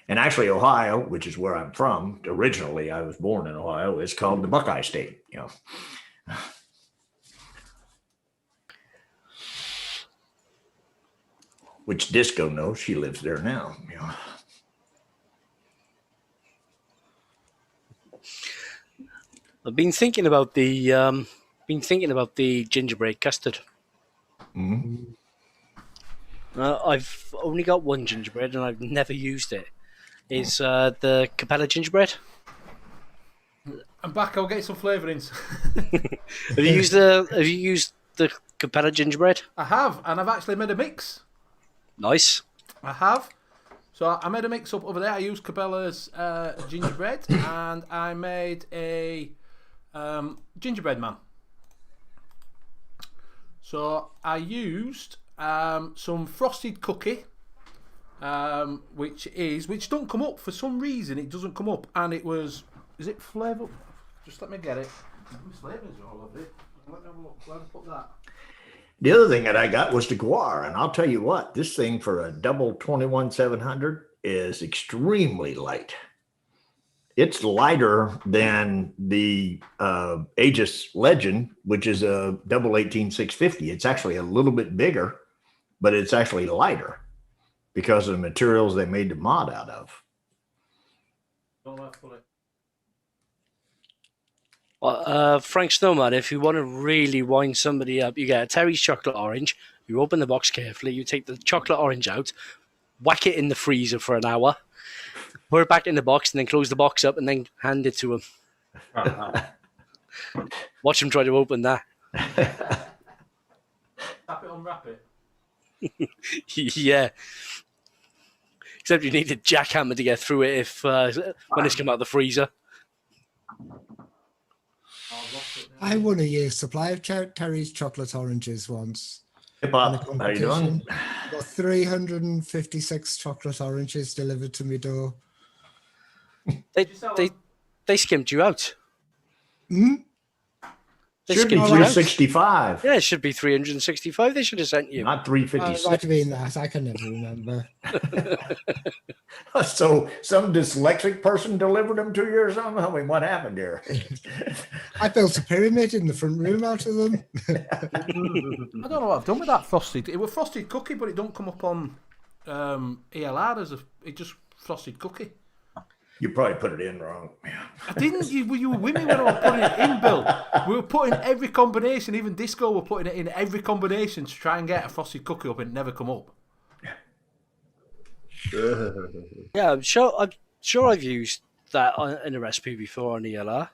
S5: And actually Ohio, which is where I'm from, originally I was born in Ohio, is called the Buckeye State, which Disco knows. She lives there now,
S2: I've been thinking about the gingerbread custard.
S5: Mm-hmm.
S2: I've only got one gingerbread and I've never used it. It's the Capella gingerbread.
S1: I'm back. I'll get some flavourings.
S2: Have you used the Capella gingerbread?
S1: I have, and I've actually made a mix.
S2: Nice.
S1: I have. So I made a mix up over there. I used Cabella's gingerbread, and I made a gingerbread man. So I used some frosted cookie, which don't come up for some reason. It doesn't come up, and it was. Is it flavour? Just let me get it. The flavours are all of it. Let me have a look. Where did I put that?
S5: The other thing that I got was the guar, and I'll tell you what, this thing for a double 21-700 is extremely light. It's lighter than the Aegis Legend, which is a double 18650. It's actually a little bit bigger, but it's actually lighter because of the materials they made the mod out of.
S1: Don't know how to put it.
S2: Frank Snowman, if you want to really wind somebody up, you get a Terry's chocolate orange. You open the box carefully. You take the chocolate orange out, whack it in the freezer for an hour, put it back in the box, and then close the box up and then hand it to him. Watch him try to open that.
S1: Tap it, unwrap it.
S2: Yeah. Except you need a jackhammer to get through it if when it's come out of the freezer.
S4: I won a year's supply of Terry's chocolate oranges once.
S5: Hip Hop, how you doing?
S4: Got 356 chocolate oranges delivered to my door.
S2: They skimmed you out.
S4: Hmm?
S2: They
S5: Should be
S2: skimmed you out.
S5: 365,
S2: Yeah, it should be 365. They should have sent you.
S5: not
S4: It
S5: 356.
S4: might have been that. I can never remember.
S5: So some dyslexic person delivered them to you or something? I mean, what happened here?
S4: I built a pyramid in the front room out of them.
S1: I don't know what I've done with that frosted. It was frosted cookie, but it don't come up on ELR as it just frosted cookie.
S5: You probably put it in wrong.
S1: I didn't. You were with me when I was putting it in, Bill. We were putting every combination, even Disco were putting it in every combination to try and get a frosted cookie up, and it never come up.
S2: Yeah, I'm sure I've used that in a recipe before on ELR.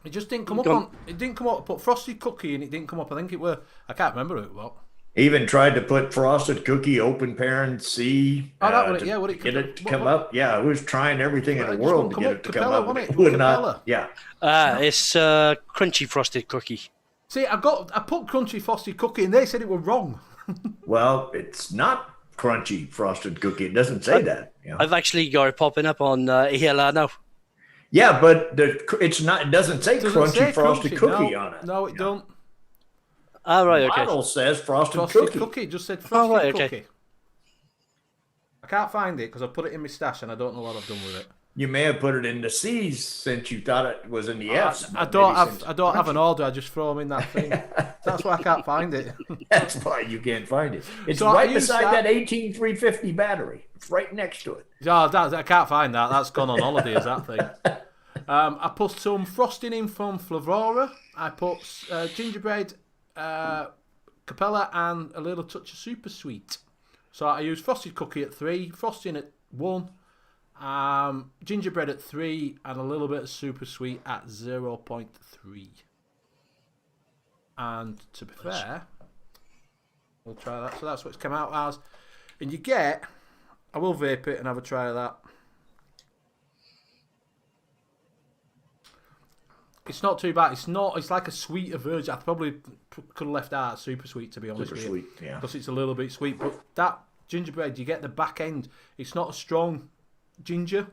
S1: It just didn't come up on. It didn't come up. I put frosted cookie and it didn't come up. I think it were. I can't remember who it was.
S5: Even tried to put frosted cookie open parent C.
S1: Oh, that one,
S5: to
S1: yeah. What it
S5: get it to come up. Yeah, I was trying everything in the world to
S1: won't
S5: get
S1: come
S5: it
S1: up.
S5: to
S1: Capella,
S5: come up.
S1: wasn't it?
S5: Would
S1: Capella.
S5: not. Yeah.
S2: It's crunchy frosted cookie.
S1: See, I put crunchy frosted cookie, and they said it were wrong.
S5: Well, it's not crunchy frosted cookie. It doesn't say that. You know?
S2: I've actually got it popping up on ELR now.
S5: Yeah, but it's not. It doesn't say crunchy frosted cookie
S1: no,
S5: on it.
S1: No, it don't.
S2: Ah, right,
S5: The
S2: okay.
S5: bottle says frosted
S1: Cookie.
S5: cookie.
S1: It just said frosted
S2: right, okay.
S1: cookie. I can't find it because I put it in my stash and I don't know what I've done with it.
S5: You may have put it in the C's since you thought it was in the F's.
S1: I don't have an order. I just throw them in that thing. That's why I can't find it.
S5: That's why you can't find it. It's
S1: So
S5: right beside that 18350 battery. It's right next to it.
S1: Oh, I can't find that. That's gone on holiday, is that thing? I put some frosting in from Flavora. I put gingerbread, Capella, and a little touch of super sweet. So I used frosted cookie at 3, frosting at 1, gingerbread at 3, and a little bit of super sweet at 0.3. And to be fair, we'll try that. So that's what it's come out as. And you get, I will vape it and have a try of that. It's not too bad. It's like a sweeter version. I probably could have left out super sweet, to be honest with you.
S5: Super sweet, yeah.
S1: Because it's a little bit sweet. But that gingerbread, you get the back end. It's not a strong ginger.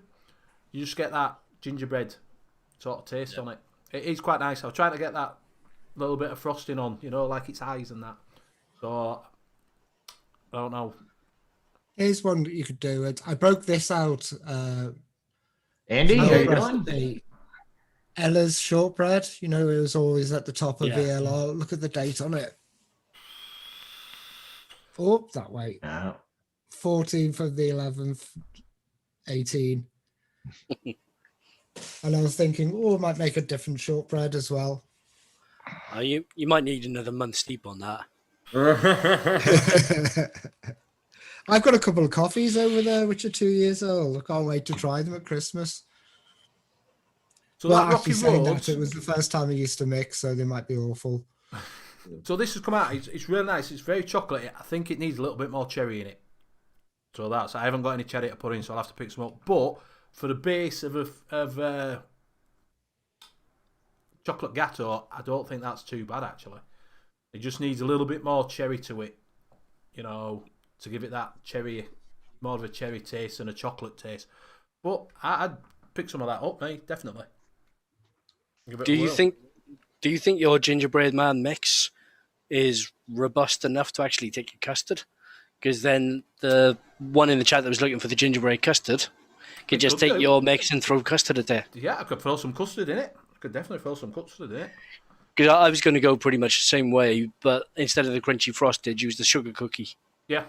S1: You just get that gingerbread sort of taste on it. It is quite nice. I was trying to get that little bit of frosting on, like its eyes and that. So, I don't know.
S4: Here's one that you could do. I broke this out.
S5: Andy, how you doing?
S4: Ella's shortbread, it was always at the top of
S2: Yeah.
S4: VLR. Look at the date on it. Oh, that way. 14th of the 11th, 18. And I was thinking, I might make a different shortbread as well.
S2: You might need another month sleep on that.
S4: I've got a couple of coffees over there, which are 2 years old. I can't wait to try them at Christmas.
S1: So
S4: Well,
S1: that Rocky
S4: actually saying
S1: Road,
S4: that, it was the first time I used to mix, so they might be awful.
S1: so this has come out. It's really nice. It's very chocolatey. I think it needs a little bit more cherry in it. So I haven't got any cherry to put in, so I'll have to pick some up. But for the base of chocolate gatto, I don't think that's too bad actually. It just needs a little bit more cherry to it, to give it that cherry, more of a cherry taste and a chocolate taste. But I'd pick some of that up, mate, definitely.
S2: Do you think your gingerbread man mix is robust enough to actually take a custard? Because then the one in the chat that was looking for the gingerbread custard could just take your mix and throw custard at there.
S1: Yeah, I could throw some custard in it. I could definitely throw some custard in it.
S2: Because I was going to go pretty much the same way, but instead of the crunchy frosted, use the sugar cookie.
S1: Yeah.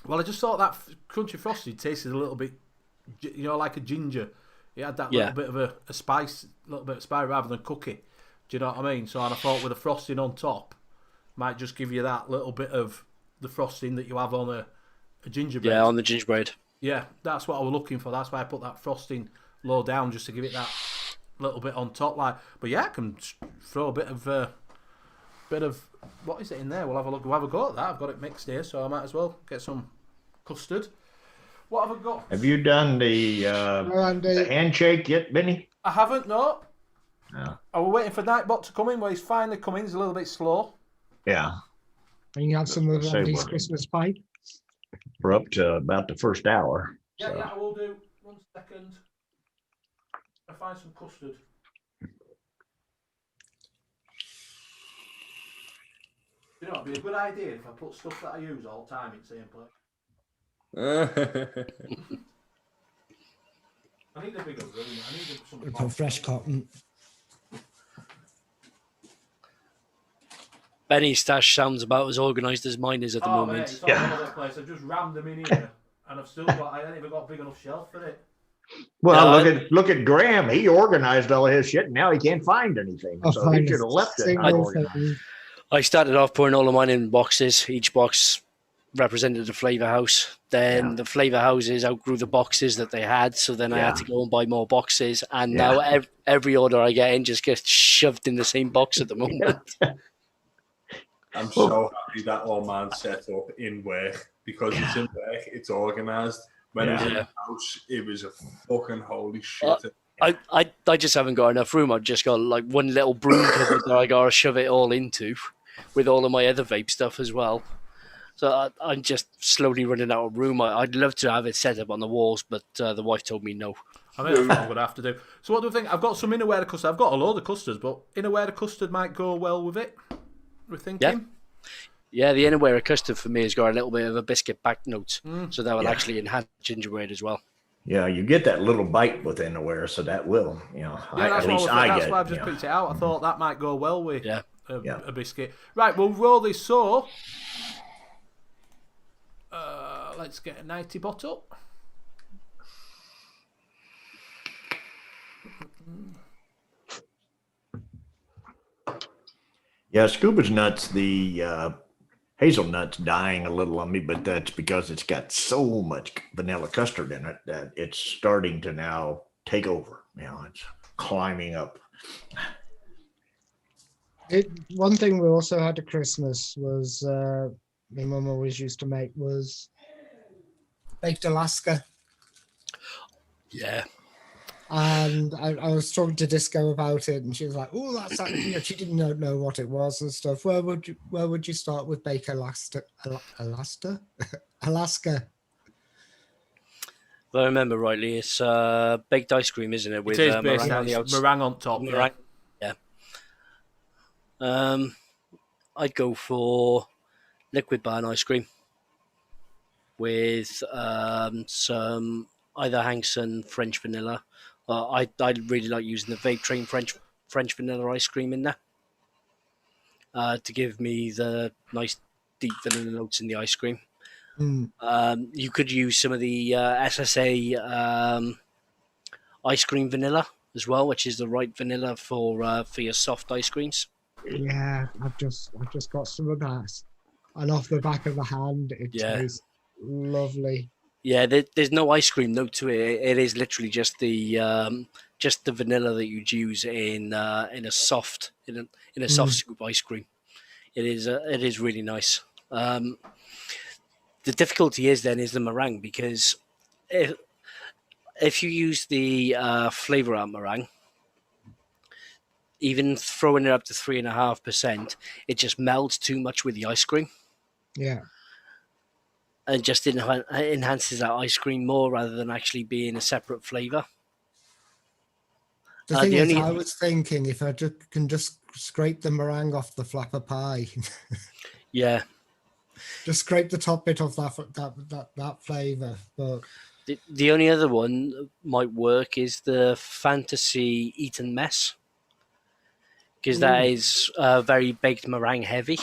S1: Well, I just thought that crunchy frosted tasted a little bit, like a ginger. It had that little bit of a spice, little bit of spice rather than cookie. Do you know what I mean? So, and I thought with the frosting on top, might just give you that little bit of the frosting that you have on a gingerbread.
S2: Yeah, on the gingerbread.
S1: Yeah, that's what I was looking for. That's why I put that frosting low down, just to give it that little bit on top. But yeah, I can throw a bit of what is it in there? We'll have a look. We'll have a go at that. I've got it mixed here, so I might as well get some custard. What have I got?
S5: Have you done the handshake yet, Benny?
S1: I haven't, no.
S5: No.
S1: I was waiting for Nightbot to come in. Well, he's finally come in. He's a little bit slow.
S5: Yeah.
S4: And you have some of Andy's Christmas pie?
S5: We're up to about the first hour.
S1: Yeah,
S5: so.
S1: I will do. 1 second. I find some custard. It'd be a good idea if I put stuff that I use all the time in the same place. I need a bigger room. I need some.
S4: Put fresh cotton.
S2: Benny's stash sounds about as organised as mine is at the moment.
S1: Mate, it's all over the place. I've just rammed them in here, and I've still got. I haven't even got a big enough shelf for it.
S5: Well, look at Graham. He organized all his shit, and now he can't find anything. So he should have left it unorganized.
S2: I started off pouring all of mine in boxes. Each box represented a flavour house. Then the flavour houses outgrew the boxes that they had, so then I had to go and buy more boxes. And now every order I get in just gets shoved in the same box at the moment.
S3: I'm so happy that all mine's set up in work, because it's in work, it's organised. When it was in the house, it was a fucking holy shit.
S2: I just haven't got enough room. I've just got like one little broom cupboard that I gotta shove it all into, with all of my other vape stuff as well. So I'm just slowly running out of room. I'd love to have it set up on the walls, but the wife told me no.
S1: I think that's what I'm going to have to do. So what do you think? I've got some inner custard. I've got a load of custards, but inner custard might go well with it. We're thinking.
S2: Yeah, the innerwear custard for me has got a little bit of a biscuit back note, so that will actually enhance gingerbread as well.
S5: Yeah, you get that little bite with innerwear, so that will,
S1: That's why I've just picked it out. I thought that might go well with a biscuit. Right, we'll roll this. So let's get a 90 bottle.
S5: Yeah, Scuba's nuts, the hazelnut's dying a little on me, but that's because it's got so much vanilla custard in it that it's starting to now take over. It's climbing up.
S4: One thing we also had at Christmas was my mum always used to make was baked Alaska.
S2: Yeah.
S4: And I was talking to Disco about it, and she was like, "Oh, that's that." She didn't know what it was and stuff. Where would you start with Bake Alaska? Alaska.
S2: If I remember rightly, it's baked ice cream, isn't it? With
S1: it is
S2: meringue on the outside.
S1: Meringue on top.
S2: Meringue. Yeah. I'd go for liquid bar ice cream with some either Hanson French vanilla. I'd really like using the Vape Train French vanilla ice cream in there to give me the nice deep vanilla notes in the ice cream. You could use some of the SSA ice cream vanilla as well, which is the right vanilla for your soft ice creams.
S4: Yeah, I've just got some of that, and off the back of the hand, it tastes lovely.
S2: Yeah, there's no ice cream note to it. It is literally just the vanilla that you'd use in a soft soft scoop ice cream. It is really nice. The difficulty is the meringue, because if you use the flavor out meringue, even throwing it up to 3.5%, it just melds too much with the ice cream.
S4: Yeah.
S2: And just enhances that ice cream more rather than actually being a separate flavour.
S4: The thing is, I was thinking if I can just scrape the meringue off the flapper pie.
S2: Yeah.
S4: Just scrape the top bit off that flavour. But
S2: the only other one that might work is the Fantasy Eton Mess, because that is very baked meringue heavy.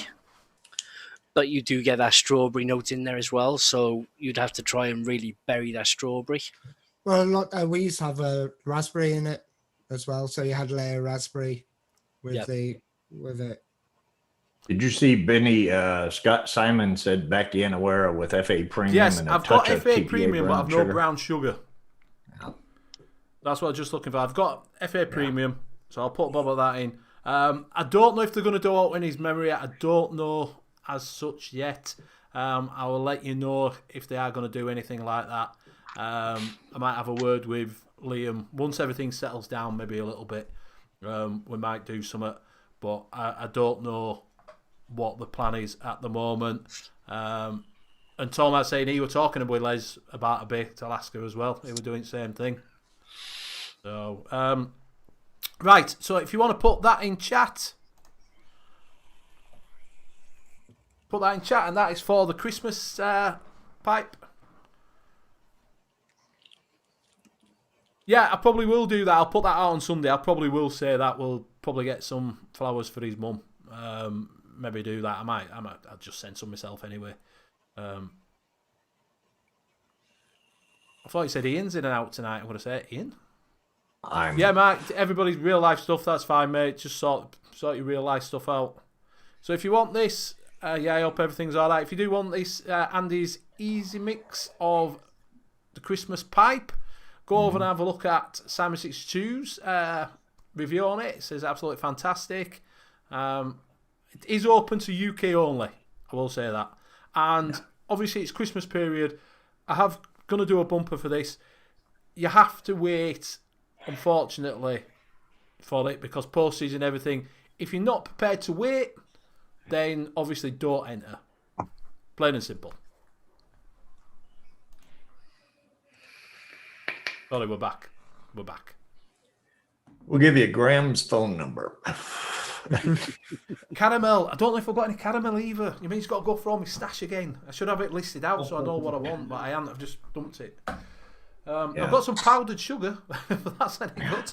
S2: But you do get that strawberry note in there as well, so you'd have to try and really bury that strawberry.
S4: Well, we used to have a raspberry in it as well, so you had a layer of raspberry with it.
S5: Did you see Benny Scott Simon said back to Anawera with FA Premium?
S1: Yes,
S5: and
S1: I've got FA Premium, but I've no brown sugar. Yeah. That's what I'm just looking for. I've got FA Premium, so I'll put Bob of that in. I don't know if they're going to do out in his memory. I don't know as such yet. I will let you know if they are going to do anything like that. I might have a word with Liam once everything settles down, maybe a little bit. We might do something, but I don't know what the plan is at the moment. And Tom was saying he were talking with Les about a baked Alaska as well. He were doing the same thing. So right, so if you want to put that in chat. Put that in chat, and that is for the Christmas pipe. Yeah, I probably will do that. I'll put that out on Sunday. I probably will say that we'll probably get some flowers for his mum. Maybe do that. I'll just send some myself anyway. I thought you said Ian's in and out tonight. I'm going to say Ian. Yeah, Mike. Everybody's real life stuff. That's fine, mate. Just sort your real life stuff out. So if you want this. I hope everything's all right. If you do want this Andy's easy mix of the Christmas pipe, go over and have a look at Simon 62's review on it. It says absolutely fantastic. It is open to UK only, I will say that. And obviously it's Christmas period. I have going to do a bumper for this. You have to wait unfortunately, for it, because postage and everything, if you're not prepared to wait, then obviously don't enter. Plain and simple. Sorry, we're back. We're back.
S5: We'll give you Graham's phone number.
S1: Caramel. I don't know if I've got any caramel either. You mean he's got to go through all my stash again? I should have it listed out so I know what I want, but I haven't. I've just dumped it. I've got some powdered sugar. If that's any good.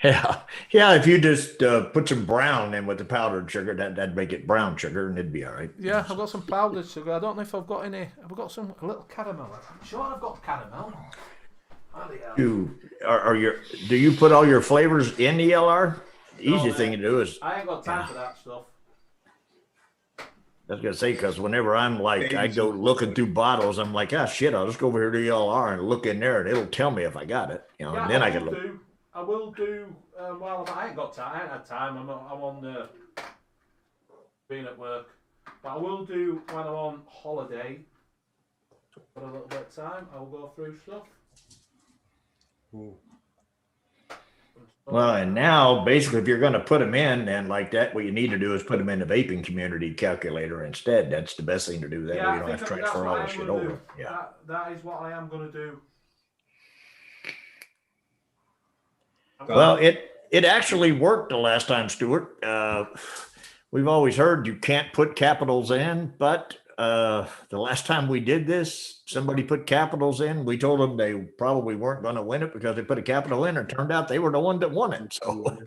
S5: Yeah. If you just put some brown in with the powdered sugar, that'd make it brown sugar, and it'd be all right.
S1: Yeah, I've got some powdered sugar. I don't know if I've got any. Have I got a little caramel? I'm sure I've got caramel.
S5: Do you put all your flavors in the LR? Easy thing to do is.
S1: I ain't got time for that stuff.
S5: I was gonna say, because whenever I'm like, I go looking through bottles, I'm like, shit, I'll just go over here to the LR and look in there, and it'll tell me if I got it, and then I can look.
S1: I will do. Well, I ain't got time. I ain't had time. I'm on being at work, but I will do when I'm on holiday. For a little bit of time, I'll go through stuff.
S5: Ooh. Well, and now basically, if you're going to put them in and like that, what you need to do is put them in the vaping community calculator instead. That's the best thing to do. That way you don't have to transfer all the shit over. Yeah,
S1: that is what I am going to do.
S5: Well, it actually worked the last time, Stuart. We've always heard you can't put capitals in, but the last time we did this, somebody put capitals in. We told them they probably weren't going to win it because they put a capital in, and it turned out they were the one that won it. So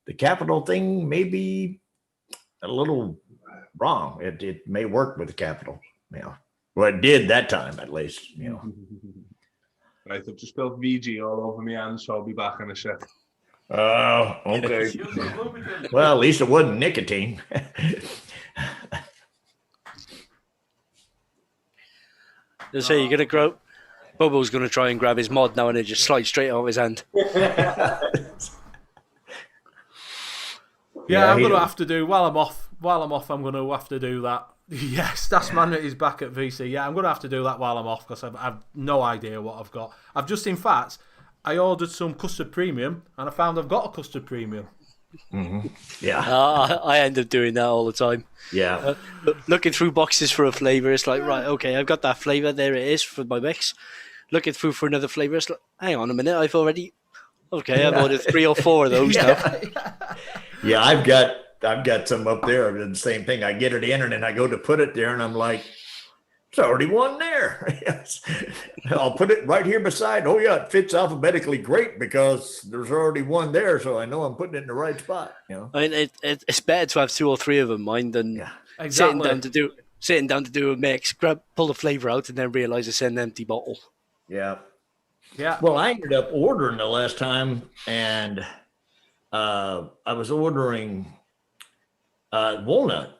S5: the capital thing may be a little wrong. It may work with the capital. Well, it did that time at least.
S3: Right, I've just spilled VG all over my hands, so I'll be back in a sec.
S5: Oh, okay. Well, at least it wasn't nicotine.
S2: They say you're gonna grow. Bobo's gonna try and grab his mod now and it just slides straight out of his hand.
S1: Yeah, I'm gonna have to do while I'm off. I'm gonna have to do that. Yes, that's man is back at VC. Yeah, I'm gonna have to do that while I'm off because I've no idea what I've got. I've just, in fact, I ordered some custard premium and I found I've got a custard premium.
S5: Mm-hmm. Yeah,
S2: I end up doing that all the time.
S5: Yeah,
S2: looking through boxes for a flavor, it's like, right, okay, I've got that flavor. There it is for my mix. Looking through for another flavor, it's like, hang on a minute, I've ordered 3 or 4 of those now.
S5: Yeah, I've got some up there. The same thing. I get it in, and then I go to put it there, and I'm like, there's already one there. Yes. I'll put it right here beside. Oh yeah, it fits alphabetically great because there's already one there, so I know I'm putting it in the right spot.
S2: I mean, it's better to have 2 or 3 of them, mind, than sitting down to do a mix, pull the flavor out, and then realize it's an empty bottle.
S5: Yeah.
S1: Yeah.
S5: Well, I ended up ordering the last time, and I was ordering walnut.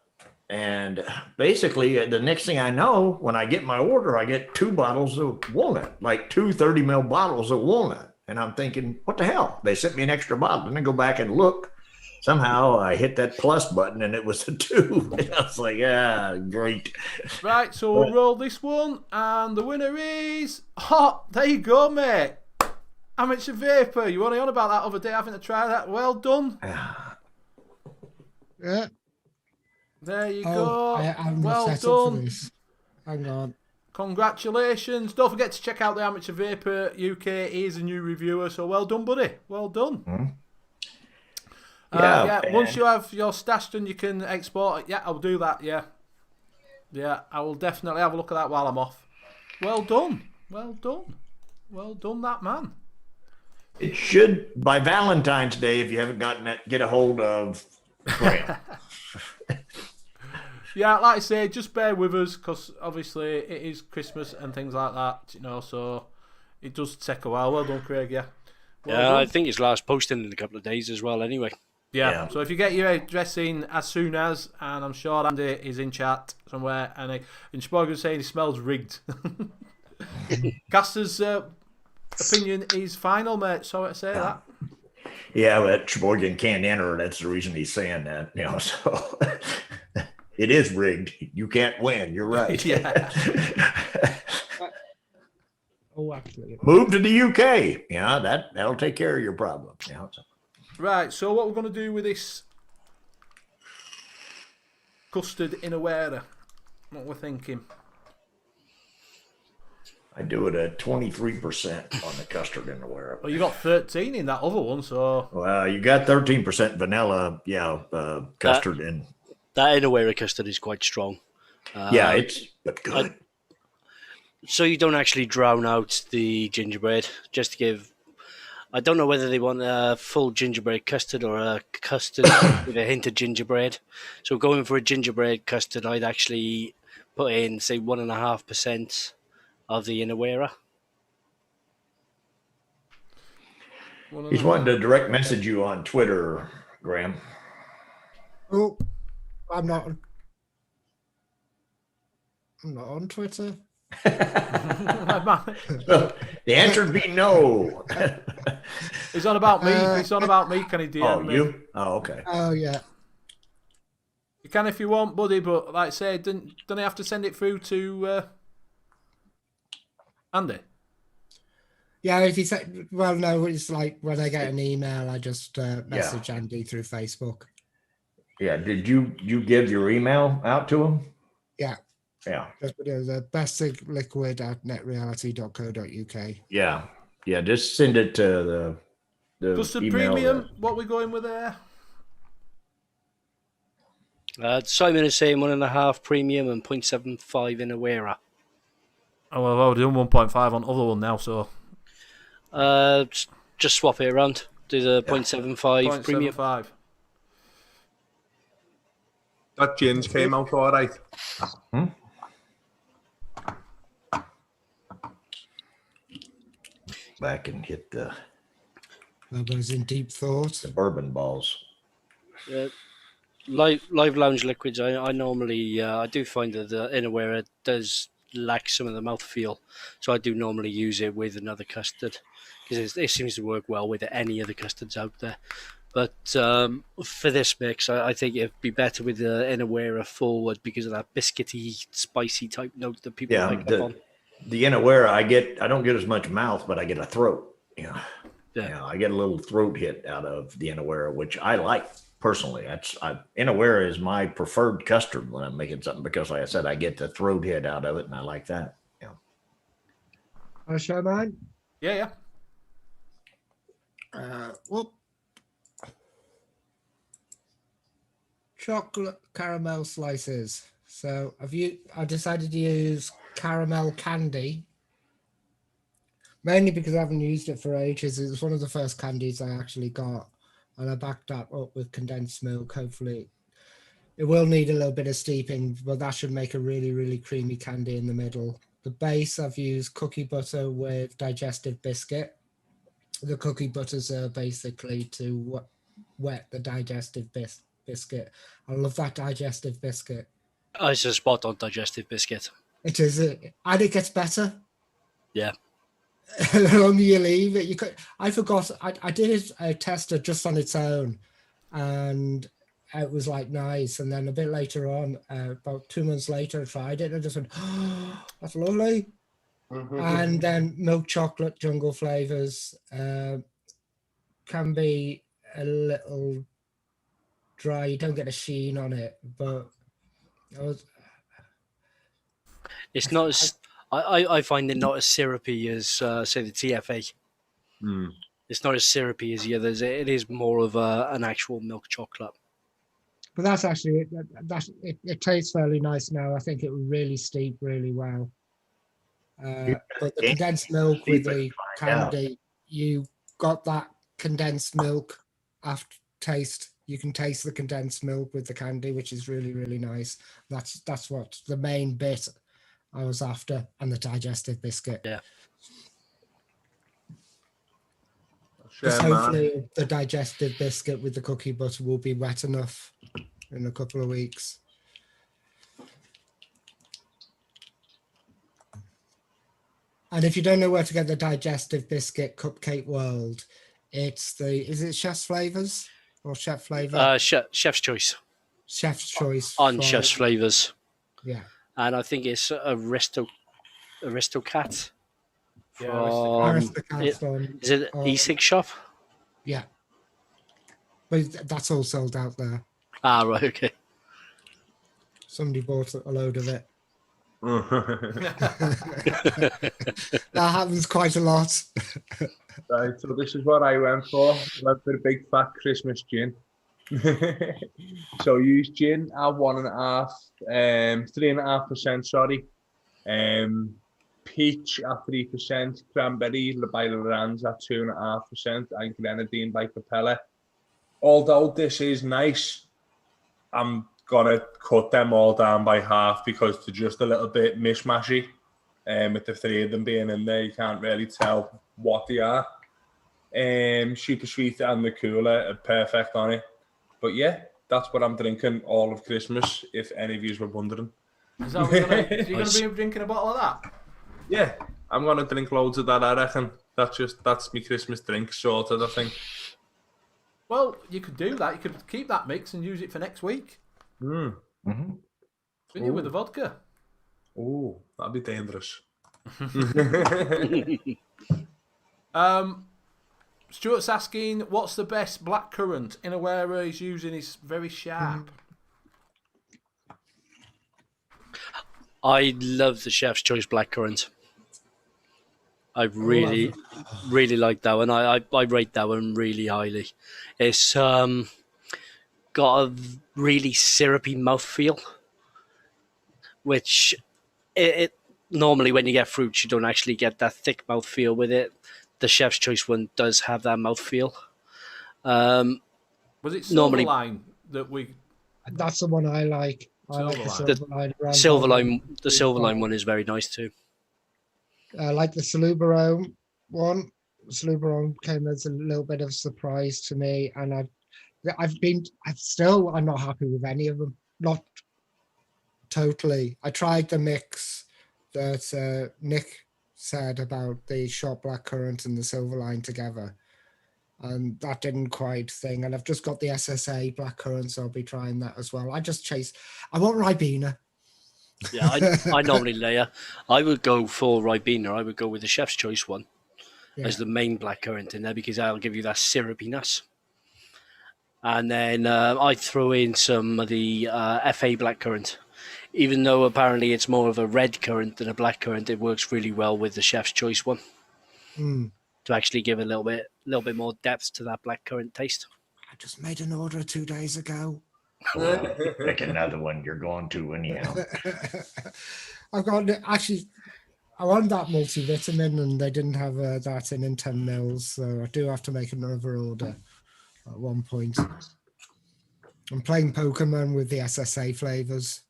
S5: And basically, the next thing I know, when I get my order, I get 2 bottles of walnut, like 2 30 ml bottles of walnut. And I'm thinking, what the hell? They sent me an extra bottle. And I go back and look. Somehow I hit that plus button and it was a 2. And I was like, great.
S1: Right, so we'll roll this one. And the winner is... there you go, mate. Amateur Vapor. You were only on about that other day, having to try that. Well done.
S4: Yeah.
S1: There you go.
S4: I'm
S1: well
S4: set
S1: done.
S4: up for this. Hang on.
S1: Congratulations. Don't forget to check out the Amateur Vapor UK. He's a new reviewer, so well done, buddy. Well done.
S5: Mm-hmm.
S1: Once you have your stash done, you can export it. Yeah, I'll do that, yeah. Yeah, I will definitely have a look at that while I'm off. Well done. Well done. Well done, that man.
S5: It should, by Valentine's Day, if you haven't gotten that, get a hold of Graham.
S1: Yeah, like I say, just bear with us because obviously it is Christmas and things like that, so it does take a while. Well done, Craig, yeah. Well done.
S2: I think it's last posting in a couple of days as well, anyway.
S1: Yeah, so if you get your address in as soon as, and I'm sure Andy is in chat somewhere, and Sheboygan's saying he smells rigged. Caster's opinion is final, mate, sorry to say that.
S5: Yeah, but Sheboygan can't enter. That's the reason he's saying that, so... It is rigged. You can't win. You're right.
S1: Yeah.
S4: Oh, actually.
S5: Move to the UK. Yeah, that'll take care of your problem. Yeah.
S1: Right, so what we're going to do with this custard in a wearer? What we're thinking?
S5: I do it at 23% on the custard in the wearer.
S1: Well, you got 13 in that other one, so...
S5: Well, you got 13% vanilla, custard in.
S2: That inner custard is quite strong.
S5: Yeah, it's but good.
S2: So you don't actually drown out the gingerbread, just to give... I don't know whether they want a full gingerbread custard or a custard with a hint of gingerbread. So going for a gingerbread custard, I'd actually put in, say, 1.5% of the inner wearer.
S5: He's wanting to direct message you on Twitter, Graham.
S4: Oh, I'm not on Twitter.
S5: The answer would be no.
S1: It's on about me. It's on about me. Can he DM me?
S5: You? Oh, okay.
S4: Oh, yeah.
S1: You can if you want, buddy, but like I say, don't I have to send it through to Andy?
S4: Yeah, if you say, well, no, it's like when I get an email, I just message Andy through Facebook.
S5: Yeah, did you give your email out to him?
S4: Yeah.
S5: Yeah.
S4: The bestliquid@netreality.co.uk.
S5: Yeah. Yeah, just send it to the
S1: Custard
S5: email
S1: premium, what we're going with there?
S2: Simon is saying 1.5 premium and 0.75 in a wearer.
S1: Oh, well, I've already done 1.5 on the other one now, so...
S2: Just swap it around. Do the 0.75 premium.
S1: 0.75.
S3: That gins came out all right.
S5: Back and hit the
S4: Lobo's in deep thought.
S5: bourbon balls.
S2: Live lounge liquids. I normally I do find that the innerwear does lack some of the mouthfeel, so I do normally use it with another custard because it seems to work well with any other custards out there. But for this mix, I think it'd be better with the innerwear forward because of that biscuity, spicy type note that people like up on.
S5: The innerwear I don't get as much mouth, but I get a throat. Yeah. I get a little throat hit out of the innerwear, which I like personally. Innerwear is my preferred custard when I'm making something because, like I said, I get the throat hit out of it, and I like that. Yeah.
S4: I'll show mine.
S1: Yeah.
S4: Chocolate caramel slices. So I decided to use caramel candy, mainly because I haven't used it for ages. It was one of the first candies I actually got, and I backed that up with condensed milk. Hopefully it will need a little bit of steeping, but that should make a really, really creamy candy in the middle. The base, I've used cookie butter with digestive biscuit. The cookie butters are basically to wet the digestive biscuit. I love that digestive biscuit.
S2: It's a spot on digestive biscuit.
S4: It is, and it gets better.
S2: Yeah.
S4: The longer you leave it, I forgot. I did a tester just on its own, and it was like nice. And then a bit later on, about 2 months later, I tried it and I just went, "Oh, that's lovely." And then milk chocolate jungle flavors can be a little dry. You don't get a sheen on it, but
S2: it's not as I find it not as syrupy as say the TFA. It's not as syrupy as the others. It is more of an actual milk chocolate.
S4: But that's actually it tastes fairly nice now. I think it would really steep really well. But the condensed milk with the candy, you got that condensed milk after taste. You can taste the condensed milk with the candy, which is really, really nice. That's what the main bit I was after, and the digestive biscuit.
S2: Yeah.
S4: Because hopefully the digestive biscuit with the cookie butter will be wet enough in a couple of weeks. And if you don't know where to get the digestive biscuit Cupcake World, is it Chef's Flavors or Chef Flavor?
S2: Chef's Choice.
S4: Chef's Choice.
S2: On Chef's Flavors.
S4: Yeah.
S2: And I think it's Aristocat
S4: Aristocats
S2: Is it
S4: on
S2: E6 shop?
S4: yeah, but that's all sold out there.
S2: Ah, right, okay.
S4: Somebody bought a load of it. That happens quite a lot.
S3: Right, so this is what I went for. I went for a big fat Christmas gin. So use gin at 1.5, 3.5%, sorry. Peach at 3%, cranberry by Loran's at 2.5%, and grenadine by Capella. Although this is nice, I'm gonna cut them all down by half because they're just a little bit mishmashy. With the three of them being in there, you can't really tell what they are. Super sweet and the cooler are perfect on it. But yeah, that's what I'm drinking all of Christmas, if any of you were wondering.
S1: Is that what you're going to be drinking a bottle of that?
S3: Yeah, I'm going to drink loads of that, I reckon. That's my Christmas drink sorted, I think.
S1: Well, you could do that. You could keep that mix and use it for next week.
S5: Mhm.
S1: Couldn't you, with the vodka?
S3: Oh, that'd be dangerous.
S1: Stuart's asking, what's the best blackcurrant? Innerwear he's using is very sharp.
S2: I love the Chef's Choice blackcurrant. I really like that one. I rate that one really highly. It's got a really syrupy mouthfeel, which it normally when you get fruits you don't actually get that thick mouthfeel with it. The Chef's Choice one does have that mouthfeel.
S1: Was it Silverline that we...
S4: That's the one I like. I like the
S2: Silverline. The Silverline one is very nice too.
S4: I like the Salubarone one. Salubarone came as a little bit of a surprise to me, and I'm not happy with any of them. Not totally. I tried the mix that Nick said about the short blackcurrant and the Silverline together, and that didn't quite thing. And I've just got the SSA blackcurrant, so I'll be trying that as well. I want Ribena.
S2: Yeah, I normally layer. I would go for Ribena. I would go with the Chef's Choice one as the main blackcurrant in there because that'll give you that syrupiness. And then I'd throw in some of the FA blackcurrant. Even though apparently it's more of a red currant than a blackcurrant, it works really well with the Chef's Choice one to actually give a little bit more depth to that blackcurrant taste.
S4: I just made an order 2 days ago.
S5: Well, pick another one. You're going to anyhow.
S4: I wanted that multivitamin, and they didn't have that in 10 mils, so I do have to make another order at one point. I'm playing Pokemon with the SSA flavors.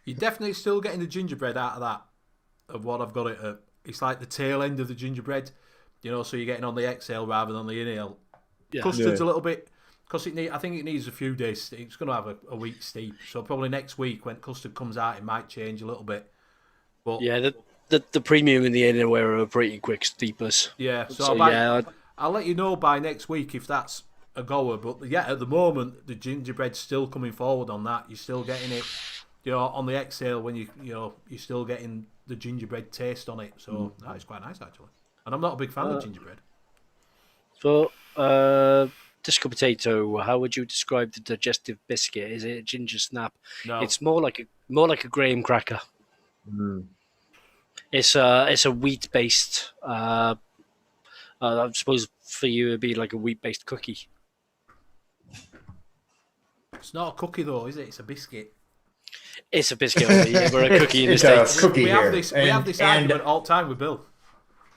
S1: You're definitely still getting the gingerbread out of that, of what I've got it at. It's like the tail end of the gingerbread, so you're getting on the exhale rather than the inhale. Yeah. Custard's a little bit, because I think it needs a few days. It's going to have a week steep, so probably next week when custard comes out, it might change a little bit. But
S2: yeah, the premium and the innerwear are pretty quick steepers.
S1: Yeah, I'll let you know by next week if that's a goer. But yeah, at the moment, the gingerbread's still coming forward on that. You're still getting it, on the exhale when you're still getting the gingerbread taste on it. So that is quite nice actually. And I'm not a big fan of gingerbread.
S2: So, Disco Potato, how would you describe the digestive biscuit? Is it a ginger snap?
S1: No.
S2: It's more like a graham cracker. It's a wheat based. I suppose for you it'd be like a wheat based cookie.
S1: It's not a cookie though, is it? It's a biscuit.
S2: It's a biscuit. We're a cookie in the States.
S5: Cookie
S1: we have this argument all the time with Bill.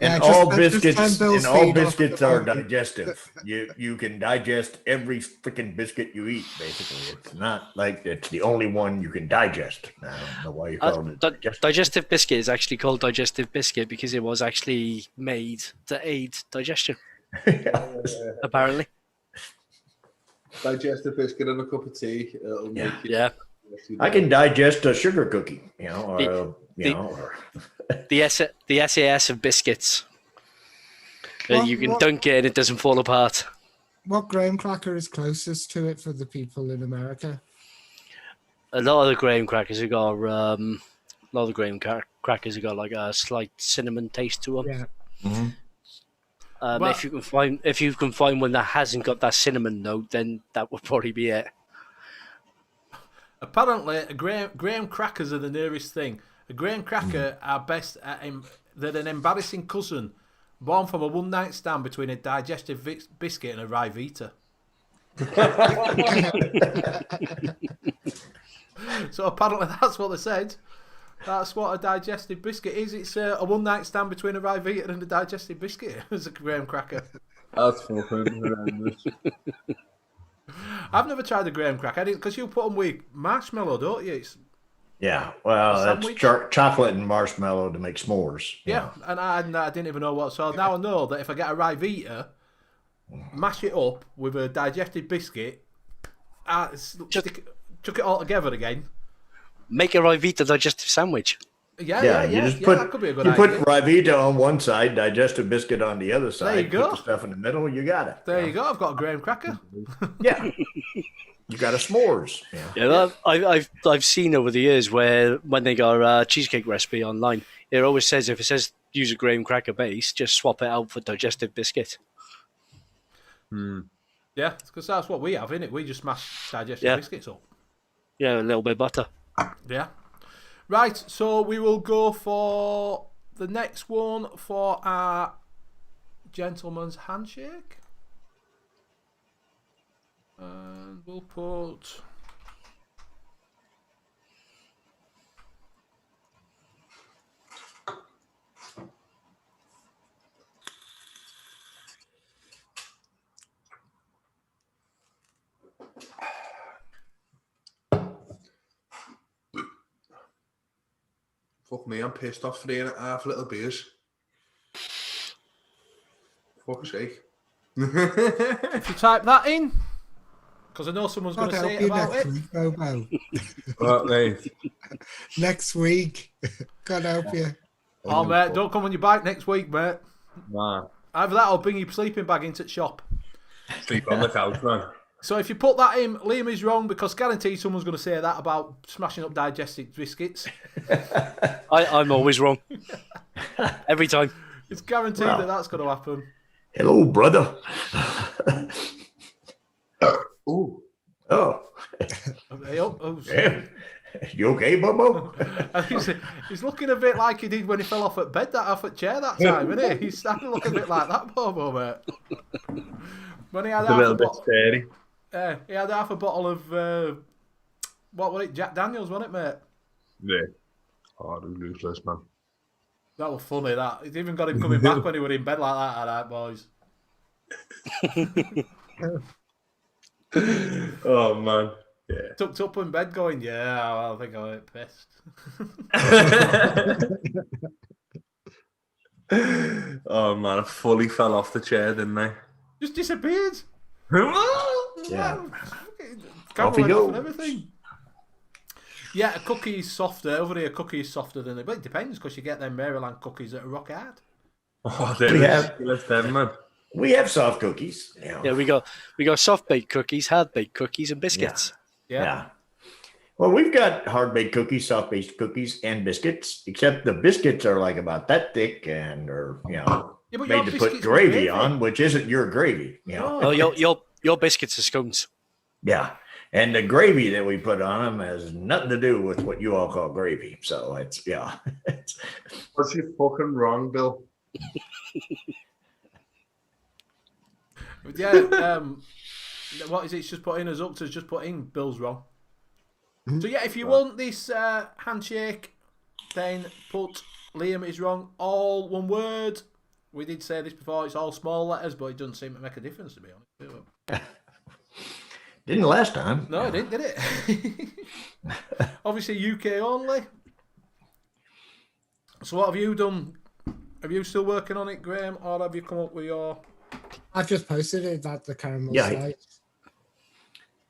S5: And all biscuits are digestive. You can digest every freaking biscuit you eat, basically. It's not like it's the only one you can digest. I don't know why you call it
S2: digestive biscuit is actually called digestive biscuit because it was actually made to aid digestion. Apparently.
S3: Digestive biscuit and a cup of tea. It'll make it.
S2: Yeah.
S5: I can digest a sugar cookie, the
S2: SAS of biscuits. You can dunk it and it doesn't fall apart.
S4: What graham cracker is closest to it for the people in America?
S2: A lot of the graham crackers have got A lot of the graham crackers have got like a slight cinnamon taste to them.
S4: Yeah.
S2: If you can find one that hasn't got that cinnamon note, then that would probably be it.
S1: Apparently, graham crackers are the nearest thing. A graham cracker are best at they're an embarrassing cousin, born from a one-night stand between a digestive biscuit and a Rivita. So apparently that's what they said. That's what a digestive biscuit is. It's a one-night stand between a Rivita and a digestive biscuit. It's a graham cracker.
S3: That's fucking horrendous.
S1: I've never tried a graham cracker because you put them with marshmallow, don't you?
S5: Yeah, well, that's chocolate and marshmallow to make s'mores.
S1: Yeah, and I didn't even know what. So now I know that if I get a Rivita, mash it up with a digestive biscuit, chuck it all together again.
S2: Make a Rivita digestive sandwich.
S5: Yeah.
S1: That could be a good idea.
S5: Put Rivita on one side, digestive biscuit on the other side.
S1: There you go.
S5: Put the stuff in the middle. You got it.
S1: There you go. I've got a graham cracker.
S5: Yeah. You got a s'mores.
S2: Yeah, I've seen over the years where when they got a cheesecake recipe online, it always says if it says use a graham cracker base, just swap it out for digestive biscuit.
S1: Yeah, because that's what we have, innit? We just smash digestive biscuits up.
S2: Yeah, a little bit of butter.
S1: Yeah. Right, so we will go for the next one for our gentleman's handshake. And we'll put...
S3: Fuck me, I'm pissed off 3.5 little beers. Fuck's sake.
S1: If you type that in, because I know someone's going to say it about it.
S4: Week, Bobo.
S3: What, mate?
S4: Next week. God help you.
S1: Oh, mate, don't come on your bike next week, mate.
S3: Nah.
S1: Either that or bring your sleeping bag into the shop.
S3: Sleep on the couch, man.
S1: So if you put that in, Liam is wrong because guaranteed someone's going to say that about smashing up digestive biscuits.
S2: I'm always wrong. Every time.
S1: It's guaranteed that that's going to happen.
S5: Hello, brother.
S3: Ooh.
S5: Oh.
S1: Yeah.
S5: You okay, Bobo?
S1: He's looking a bit like he did when he fell off at bed, off at chair that time, isn't he? He's starting to look a bit like that, Bobo, mate. When he had
S3: a little bit scary.
S1: He had half a bottle of what was it? Jack Daniels, wasn't it, mate?
S3: Yeah. Oh, it was useless, man.
S1: That was funny. That it even got him coming back when he were in bed like that. All right, boys.
S3: Oh man, yeah.
S1: Tucked up in bed, going, yeah. Well, I think I went pissed.
S3: Oh man, I fully fell off the chair, didn't I?
S1: Just disappeared.
S5: Yeah.
S1: Off he goes. Everything. Yeah, a cookie is softer. Over here, a cookie is softer than it. But it depends because you get them Maryland cookies that are rock hard.
S3: Oh, them, man.
S5: We have soft cookies.
S2: Yeah, we got soft baked cookies, hard baked cookies, and biscuits.
S5: Yeah. Well, we've got hard baked cookies, soft baked cookies, and biscuits. Except the biscuits are like about that thick and are made to put gravy on, which isn't your gravy.
S2: Oh, your biscuits are scones.
S5: Yeah. And the gravy that we put on them has nothing to do with what you all call gravy. So it's,
S3: What's you fucking wrong, Bill?
S1: What is it? It's just put in as Uxa's just put in. Bill's wrong. So yeah, if you want this handshake, then put Liam is wrong. All one word. We did say this before. It's all small letters, but it doesn't seem to make a difference, to be honest.
S5: Didn't last time.
S1: No, it didn't, did it? Obviously, UK only. So what have you done? Are you still working on it, Graham, or have you come up with your...
S4: I've just posted it at the caramel site.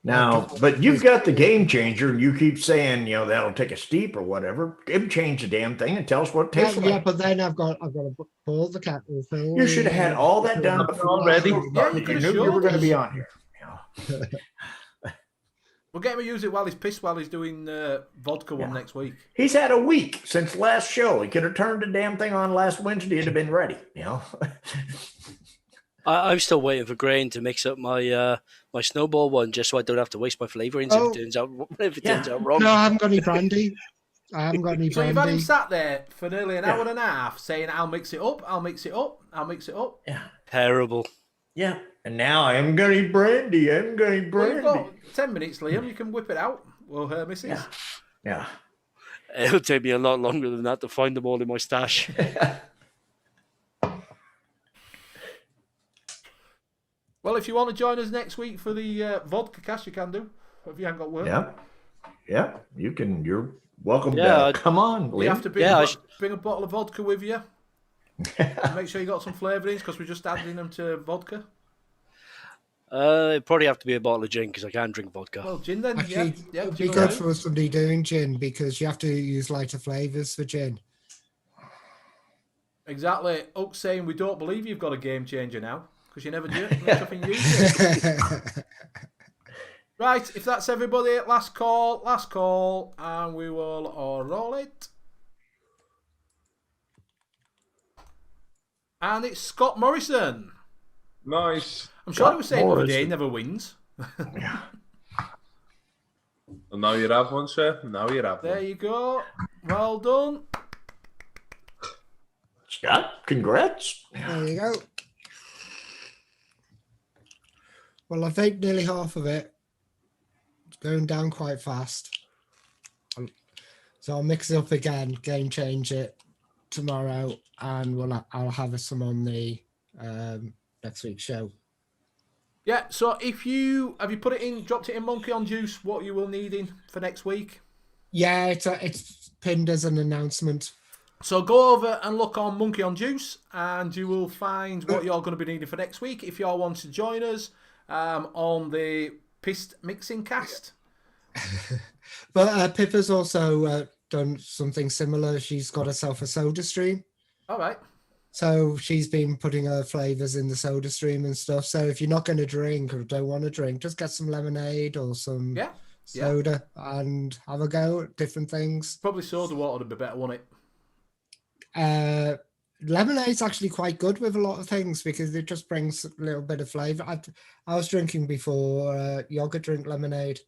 S5: Now, but you've got the game changer, and you keep saying, that'll take a steep or whatever. Change the damn thing and tell us what it tastes like.
S4: Yeah, but then I've got to pull the kettle.
S5: You should have had all that done before
S3: already.
S5: You knew you were going to be on here.
S1: We'll get him to use it while he's pissed while he's doing vodka one next week.
S5: He's had a week since last show. He could have turned the damn thing on last Wednesday. It'd have been ready, you know.
S2: I'm still waiting for Grain to mix up my my snowball one just so I don't have to waste my flavourings if it turns out wrong.
S4: No, I haven't got any brandy. I haven't got any
S1: So you've
S4: brandy.
S1: had him sat there for nearly an hour and a half saying, I'll mix it up, I'll mix it up, I'll mix it up.
S5: Yeah.
S2: Terrible.
S5: Yeah. And now I'm going to eat brandy. I'm going to eat
S1: Well, you've
S5: brandy.
S1: got 10 minutes, Liam. You can whip it out. Well, her missus.
S5: Yeah.
S2: It'll take me a lot longer than that to find them all in my stash.
S1: Well, if you want to join us next week for the vodka cast, you can do. If you haven't got work.
S5: Yeah. You can. You're welcome
S2: Yeah,
S5: to come on, Liam.
S1: You have to bring a bottle of vodka with you. And make sure you got some flavourings because we're just adding them to vodka.
S2: It'd probably have to be a bottle of gin because I can't drink vodka.
S1: Well, gin then.
S4: Actually,
S1: yeah.
S4: it'd be good for somebody doing gin because you have to use lighter flavours for gin.
S1: Exactly. Oak's saying we don't believe you've got a game changer now because you never do it. Nothing used it. Right, if that's everybody, last call, and we will all roll it. And it's Scott Morrison.
S3: Nice.
S1: I'm sure he was saying the other day he never wins.
S5: Yeah.
S3: And now you have one, sir. Now you have
S1: There
S3: one.
S1: you go. Well done.
S5: Scott, congrats.
S4: There you go. Well, I've ate nearly half of it. It's going down quite fast. So I'll mix it up again, game change it tomorrow, and I'll have some on the next week's show.
S1: Yeah, so if you put it in, dropped it in Monkey on Juice, what you will need in for next week?
S4: Yeah, it's pinned as an announcement.
S1: So go over and look on Monkey on Juice, and you will find what you're going to be needing for next week. If you all want to join us on the Pissed Mixing Cast.
S4: But Pippa's also done something similar. She's got herself a soda stream.
S1: All right.
S4: So she's been putting her flavours in the soda stream and stuff. So if you're not going to drink or don't want to drink, just get some lemonade or some soda and have a go at different things.
S1: Probably soda water would be better, wouldn't it?
S4: Lemonade's actually quite good with a lot of things because it just brings a little bit of flavour. I was drinking before yogurt drink lemonade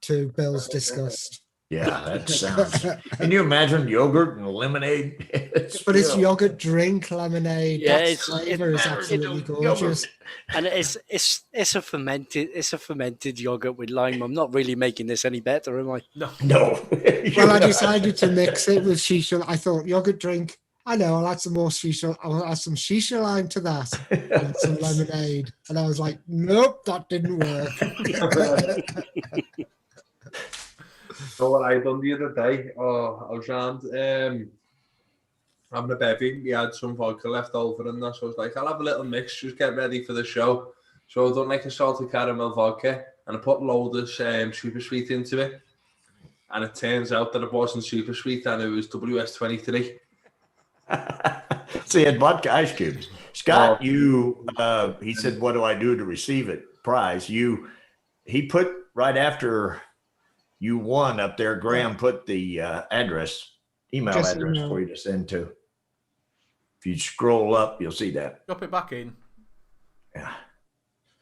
S4: to Bill's disgust.
S5: Yeah, that sounds. Can you imagine yogurt and lemonade?
S4: It's yogurt drink lemonade.
S2: Yeah,
S4: that flavour is absolutely gorgeous.
S2: And it's a fermented yogurt with lime. I'm not really making this any better, am I?
S5: No.
S4: Well, I decided to mix it with shisha. I thought yogurt drink. I know, I'll add some more shisha. I'll add some shisha lime to that and some lemonade. And I was like, nope, that didn't work.
S3: So what I done the other day, I was around having a bevy. We had some vodka left over and that, so I was like, I'll have a little mix, just get ready for the show. So I done like a salted caramel vodka and I put a load of super sweet into it. And it turns out that it wasn't super sweet and it was WS-23.
S5: So he had vodka ice cubes. Scott, he said, what do I do to receive it? Prize. He put right after you won up there, Graham put the email address for you to send to. If you scroll up, you'll see that.
S1: Drop it back in.
S5: Yeah.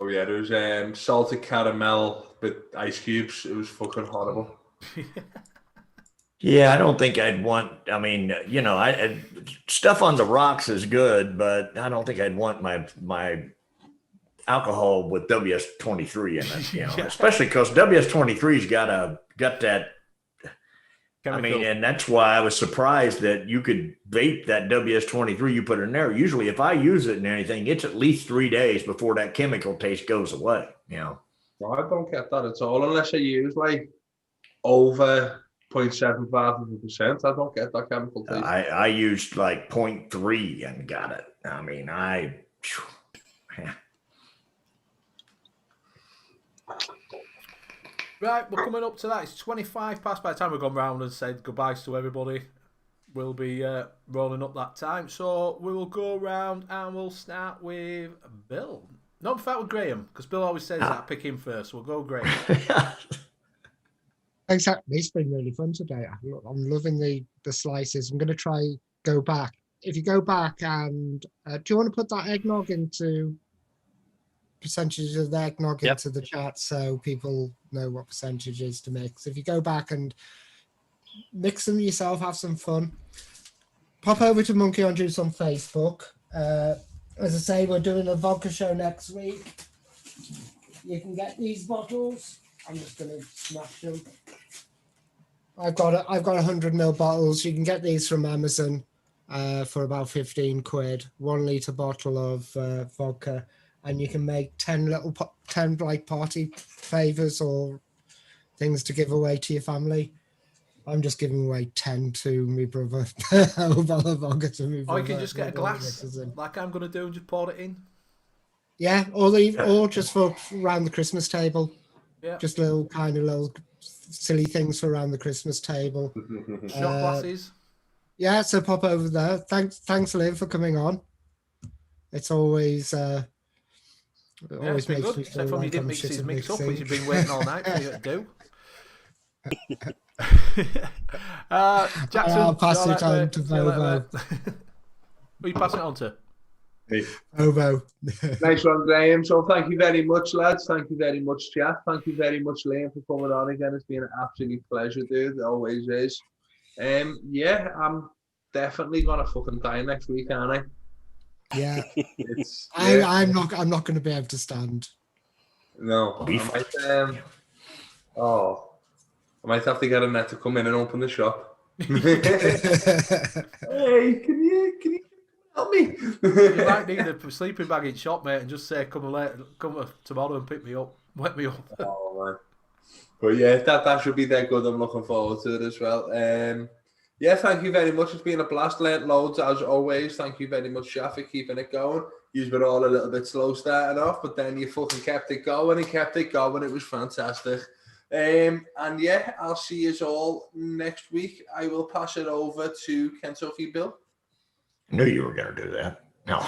S3: Oh yeah, there was salted caramel with ice cubes. It was fucking horrible.
S5: Yeah, I don't think I'd want. I mean, stuff on the rocks is good, but I don't think I'd want my alcohol with WS-23 in it. Especially because WS-23's got that. Chemical. I mean, and that's why I was surprised that you could vape that WS-23 you put in there. Usually, if I use it in anything, it's at least 3 days before that chemical taste goes away.
S3: No, I don't get that at all unless I use like over 0.75%. I don't get that chemical taste.
S5: I used like 0.3 and got it. I mean,
S1: Right, we're coming up to that. It's 25 past by the time we've gone round and said goodbyes to everybody. We'll be rolling up that time. So we will go round and we'll start with Bill. No, in fact, with Graham, because Bill always says that. Pick him first. We'll go Graham.
S4: Exactly. It's been really fun today. I'm loving the slices. I'm going to try go back. If you go back and do you want to put that eggnog into percentages of the eggnog
S2: Yep.
S4: into the chat so people know what percentage is to mix? If you go back and mix them yourself, have some fun. Pop over to Monkey on Juice on Facebook. As I say, we're doing a vodka show next week. You can get these bottles. I'm just going to smash them. I've got 100ml bottles. You can get these from Amazon for about 15 quid. 1 litre bottle of vodka, and you can make 10 like party favors or things to give away to your family. I'm just giving away 10 to my brother. A bottle of vodka to my brother.
S1: Or you can just get a glass, like I'm going to do, and just pour it in.
S4: Yeah, or just for around the Christmas table.
S1: Yeah.
S4: Just little silly things for around the Christmas table.
S1: Shot glasses.
S4: Yeah, so pop over there. Thanks, Liv, for coming on. It's always
S1: It's been good. Except from you didn't mix his mix up, which you've been waiting all night for you to do. Jackson,
S4: I'll pass it on to Bobo.
S1: Who are you passing it on to?
S3: Me.
S4: Bobo.
S3: Nice one, Graham. So thank you very much, lads. Thank you very much, chat. Thank you very much, Liam, for coming on again. It's been an absolute pleasure, dude. It always is. Yeah, I'm definitely gonna fucking die next week, aren't I?
S4: Yeah.
S3: Yeah.
S4: I'm not going to be able to stand.
S3: No. I might have to get a net to come in and open the shop. Hey, can you help me?
S1: You might need a sleeping bag in shop, mate, and just say, come tomorrow and pick me up, wake me up.
S3: Oh man. But yeah, that should be that good. I'm looking forward to it as well. Yeah, thank you very much. It's been a blast. Learned loads as always. Thank you very much, Shaf, for keeping it going. You were all a little bit slow starting off, but then you fucking kept it going and kept it going. It was fantastic. And yeah, I'll see you all next week. I will pass it over to Kentucky Bill.
S5: I knew you were going to do that. No.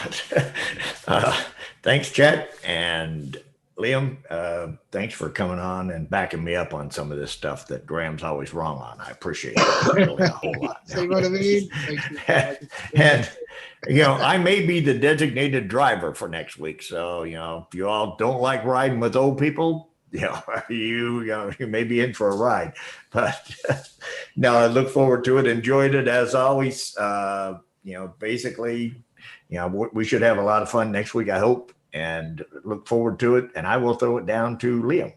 S5: Thanks, Chet. And Liam, thanks for coming on and backing me up on some of this stuff that Graham's always wrong on. I appreciate it really a whole lot.
S4: See what I mean?
S5: And, I may be the designated driver for next week. So, if you all don't like riding with old people, you may be in for a ride. But no, I look forward to it. Enjoyed it as always. Basically, we should have a lot of fun next week, I hope, and look forward to it. And I will throw it down to Liam.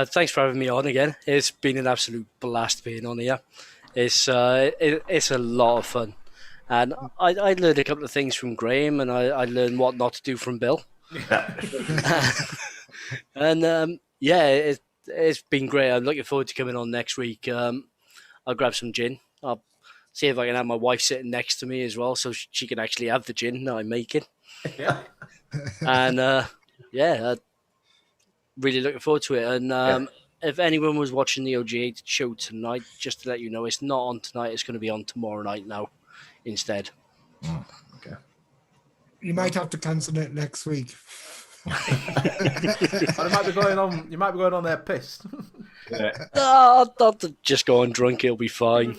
S2: Thanks for having me on again. It's been an absolute blast being on here. It's a lot of fun. And I learned a couple of things from Graham, and I learned what not to do from Bill. And it's been great. I'm looking forward to coming on next week. I'll grab some gin. I'll see if I can have my wife sitting next to me as well, so she can actually have the gin that I'm making.
S1: Yeah.
S2: And really looking forward to it. And if anyone was watching the OGA show tonight, just to let you know, it's not on tonight. It's going to be on tomorrow night now instead.
S5: Okay.
S4: You might have to cancel it next week.
S1: You might be going on there pissed.
S2: I'll just go on drunk. It'll be fine.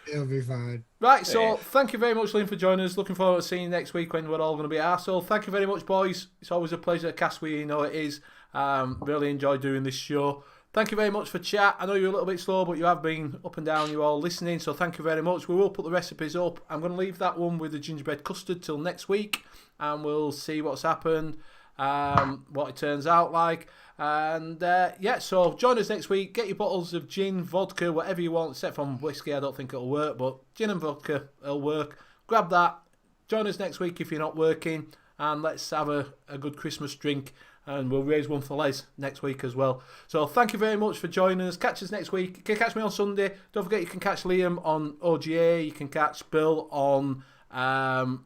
S4: It'll be fine.
S1: Right, so thank you very much, Liam, for joining us. Looking forward to seeing you next week when we're all going to be arsehole. Thank you very much, boys. It's always a pleasure to cast with you. You know it is. Really enjoy doing this show. Thank you very much for chat. I know you're a little bit slow, but you have been up and down. You're all listening, so thank you very much. We will put the recipes up. I'm going to leave that one with the gingerbread custard till next week, and we'll see what's happened, what it turns out like. And so join us next week. Get your bottles of gin, vodka, whatever you want, except from whiskey. I don't think it'll work, but gin and vodka will work. Grab that. Join us next week if you're not working, and let's have a good Christmas drink. And we'll raise one for Les next week as well. So thank you very much for joining us. Catch us next week. You can catch me on Sunday. Don't forget you can catch Liam on OGA. You can catch Bill on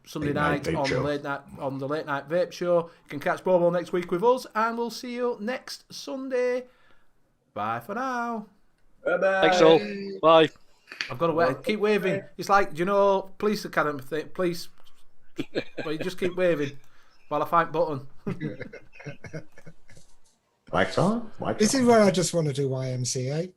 S1: Sunday night on the late night vape show. You can catch Bobo next week with us, and we'll see you next Sunday. Bye for now.
S3: Bye-bye.
S2: Thanks all. Bye.
S1: I've got to keep waving. It's like, police academy thing. Police, but you just keep waving while I find button.
S5: Wax on, wax
S4: This
S5: on.
S4: is where I just want to do YMCA.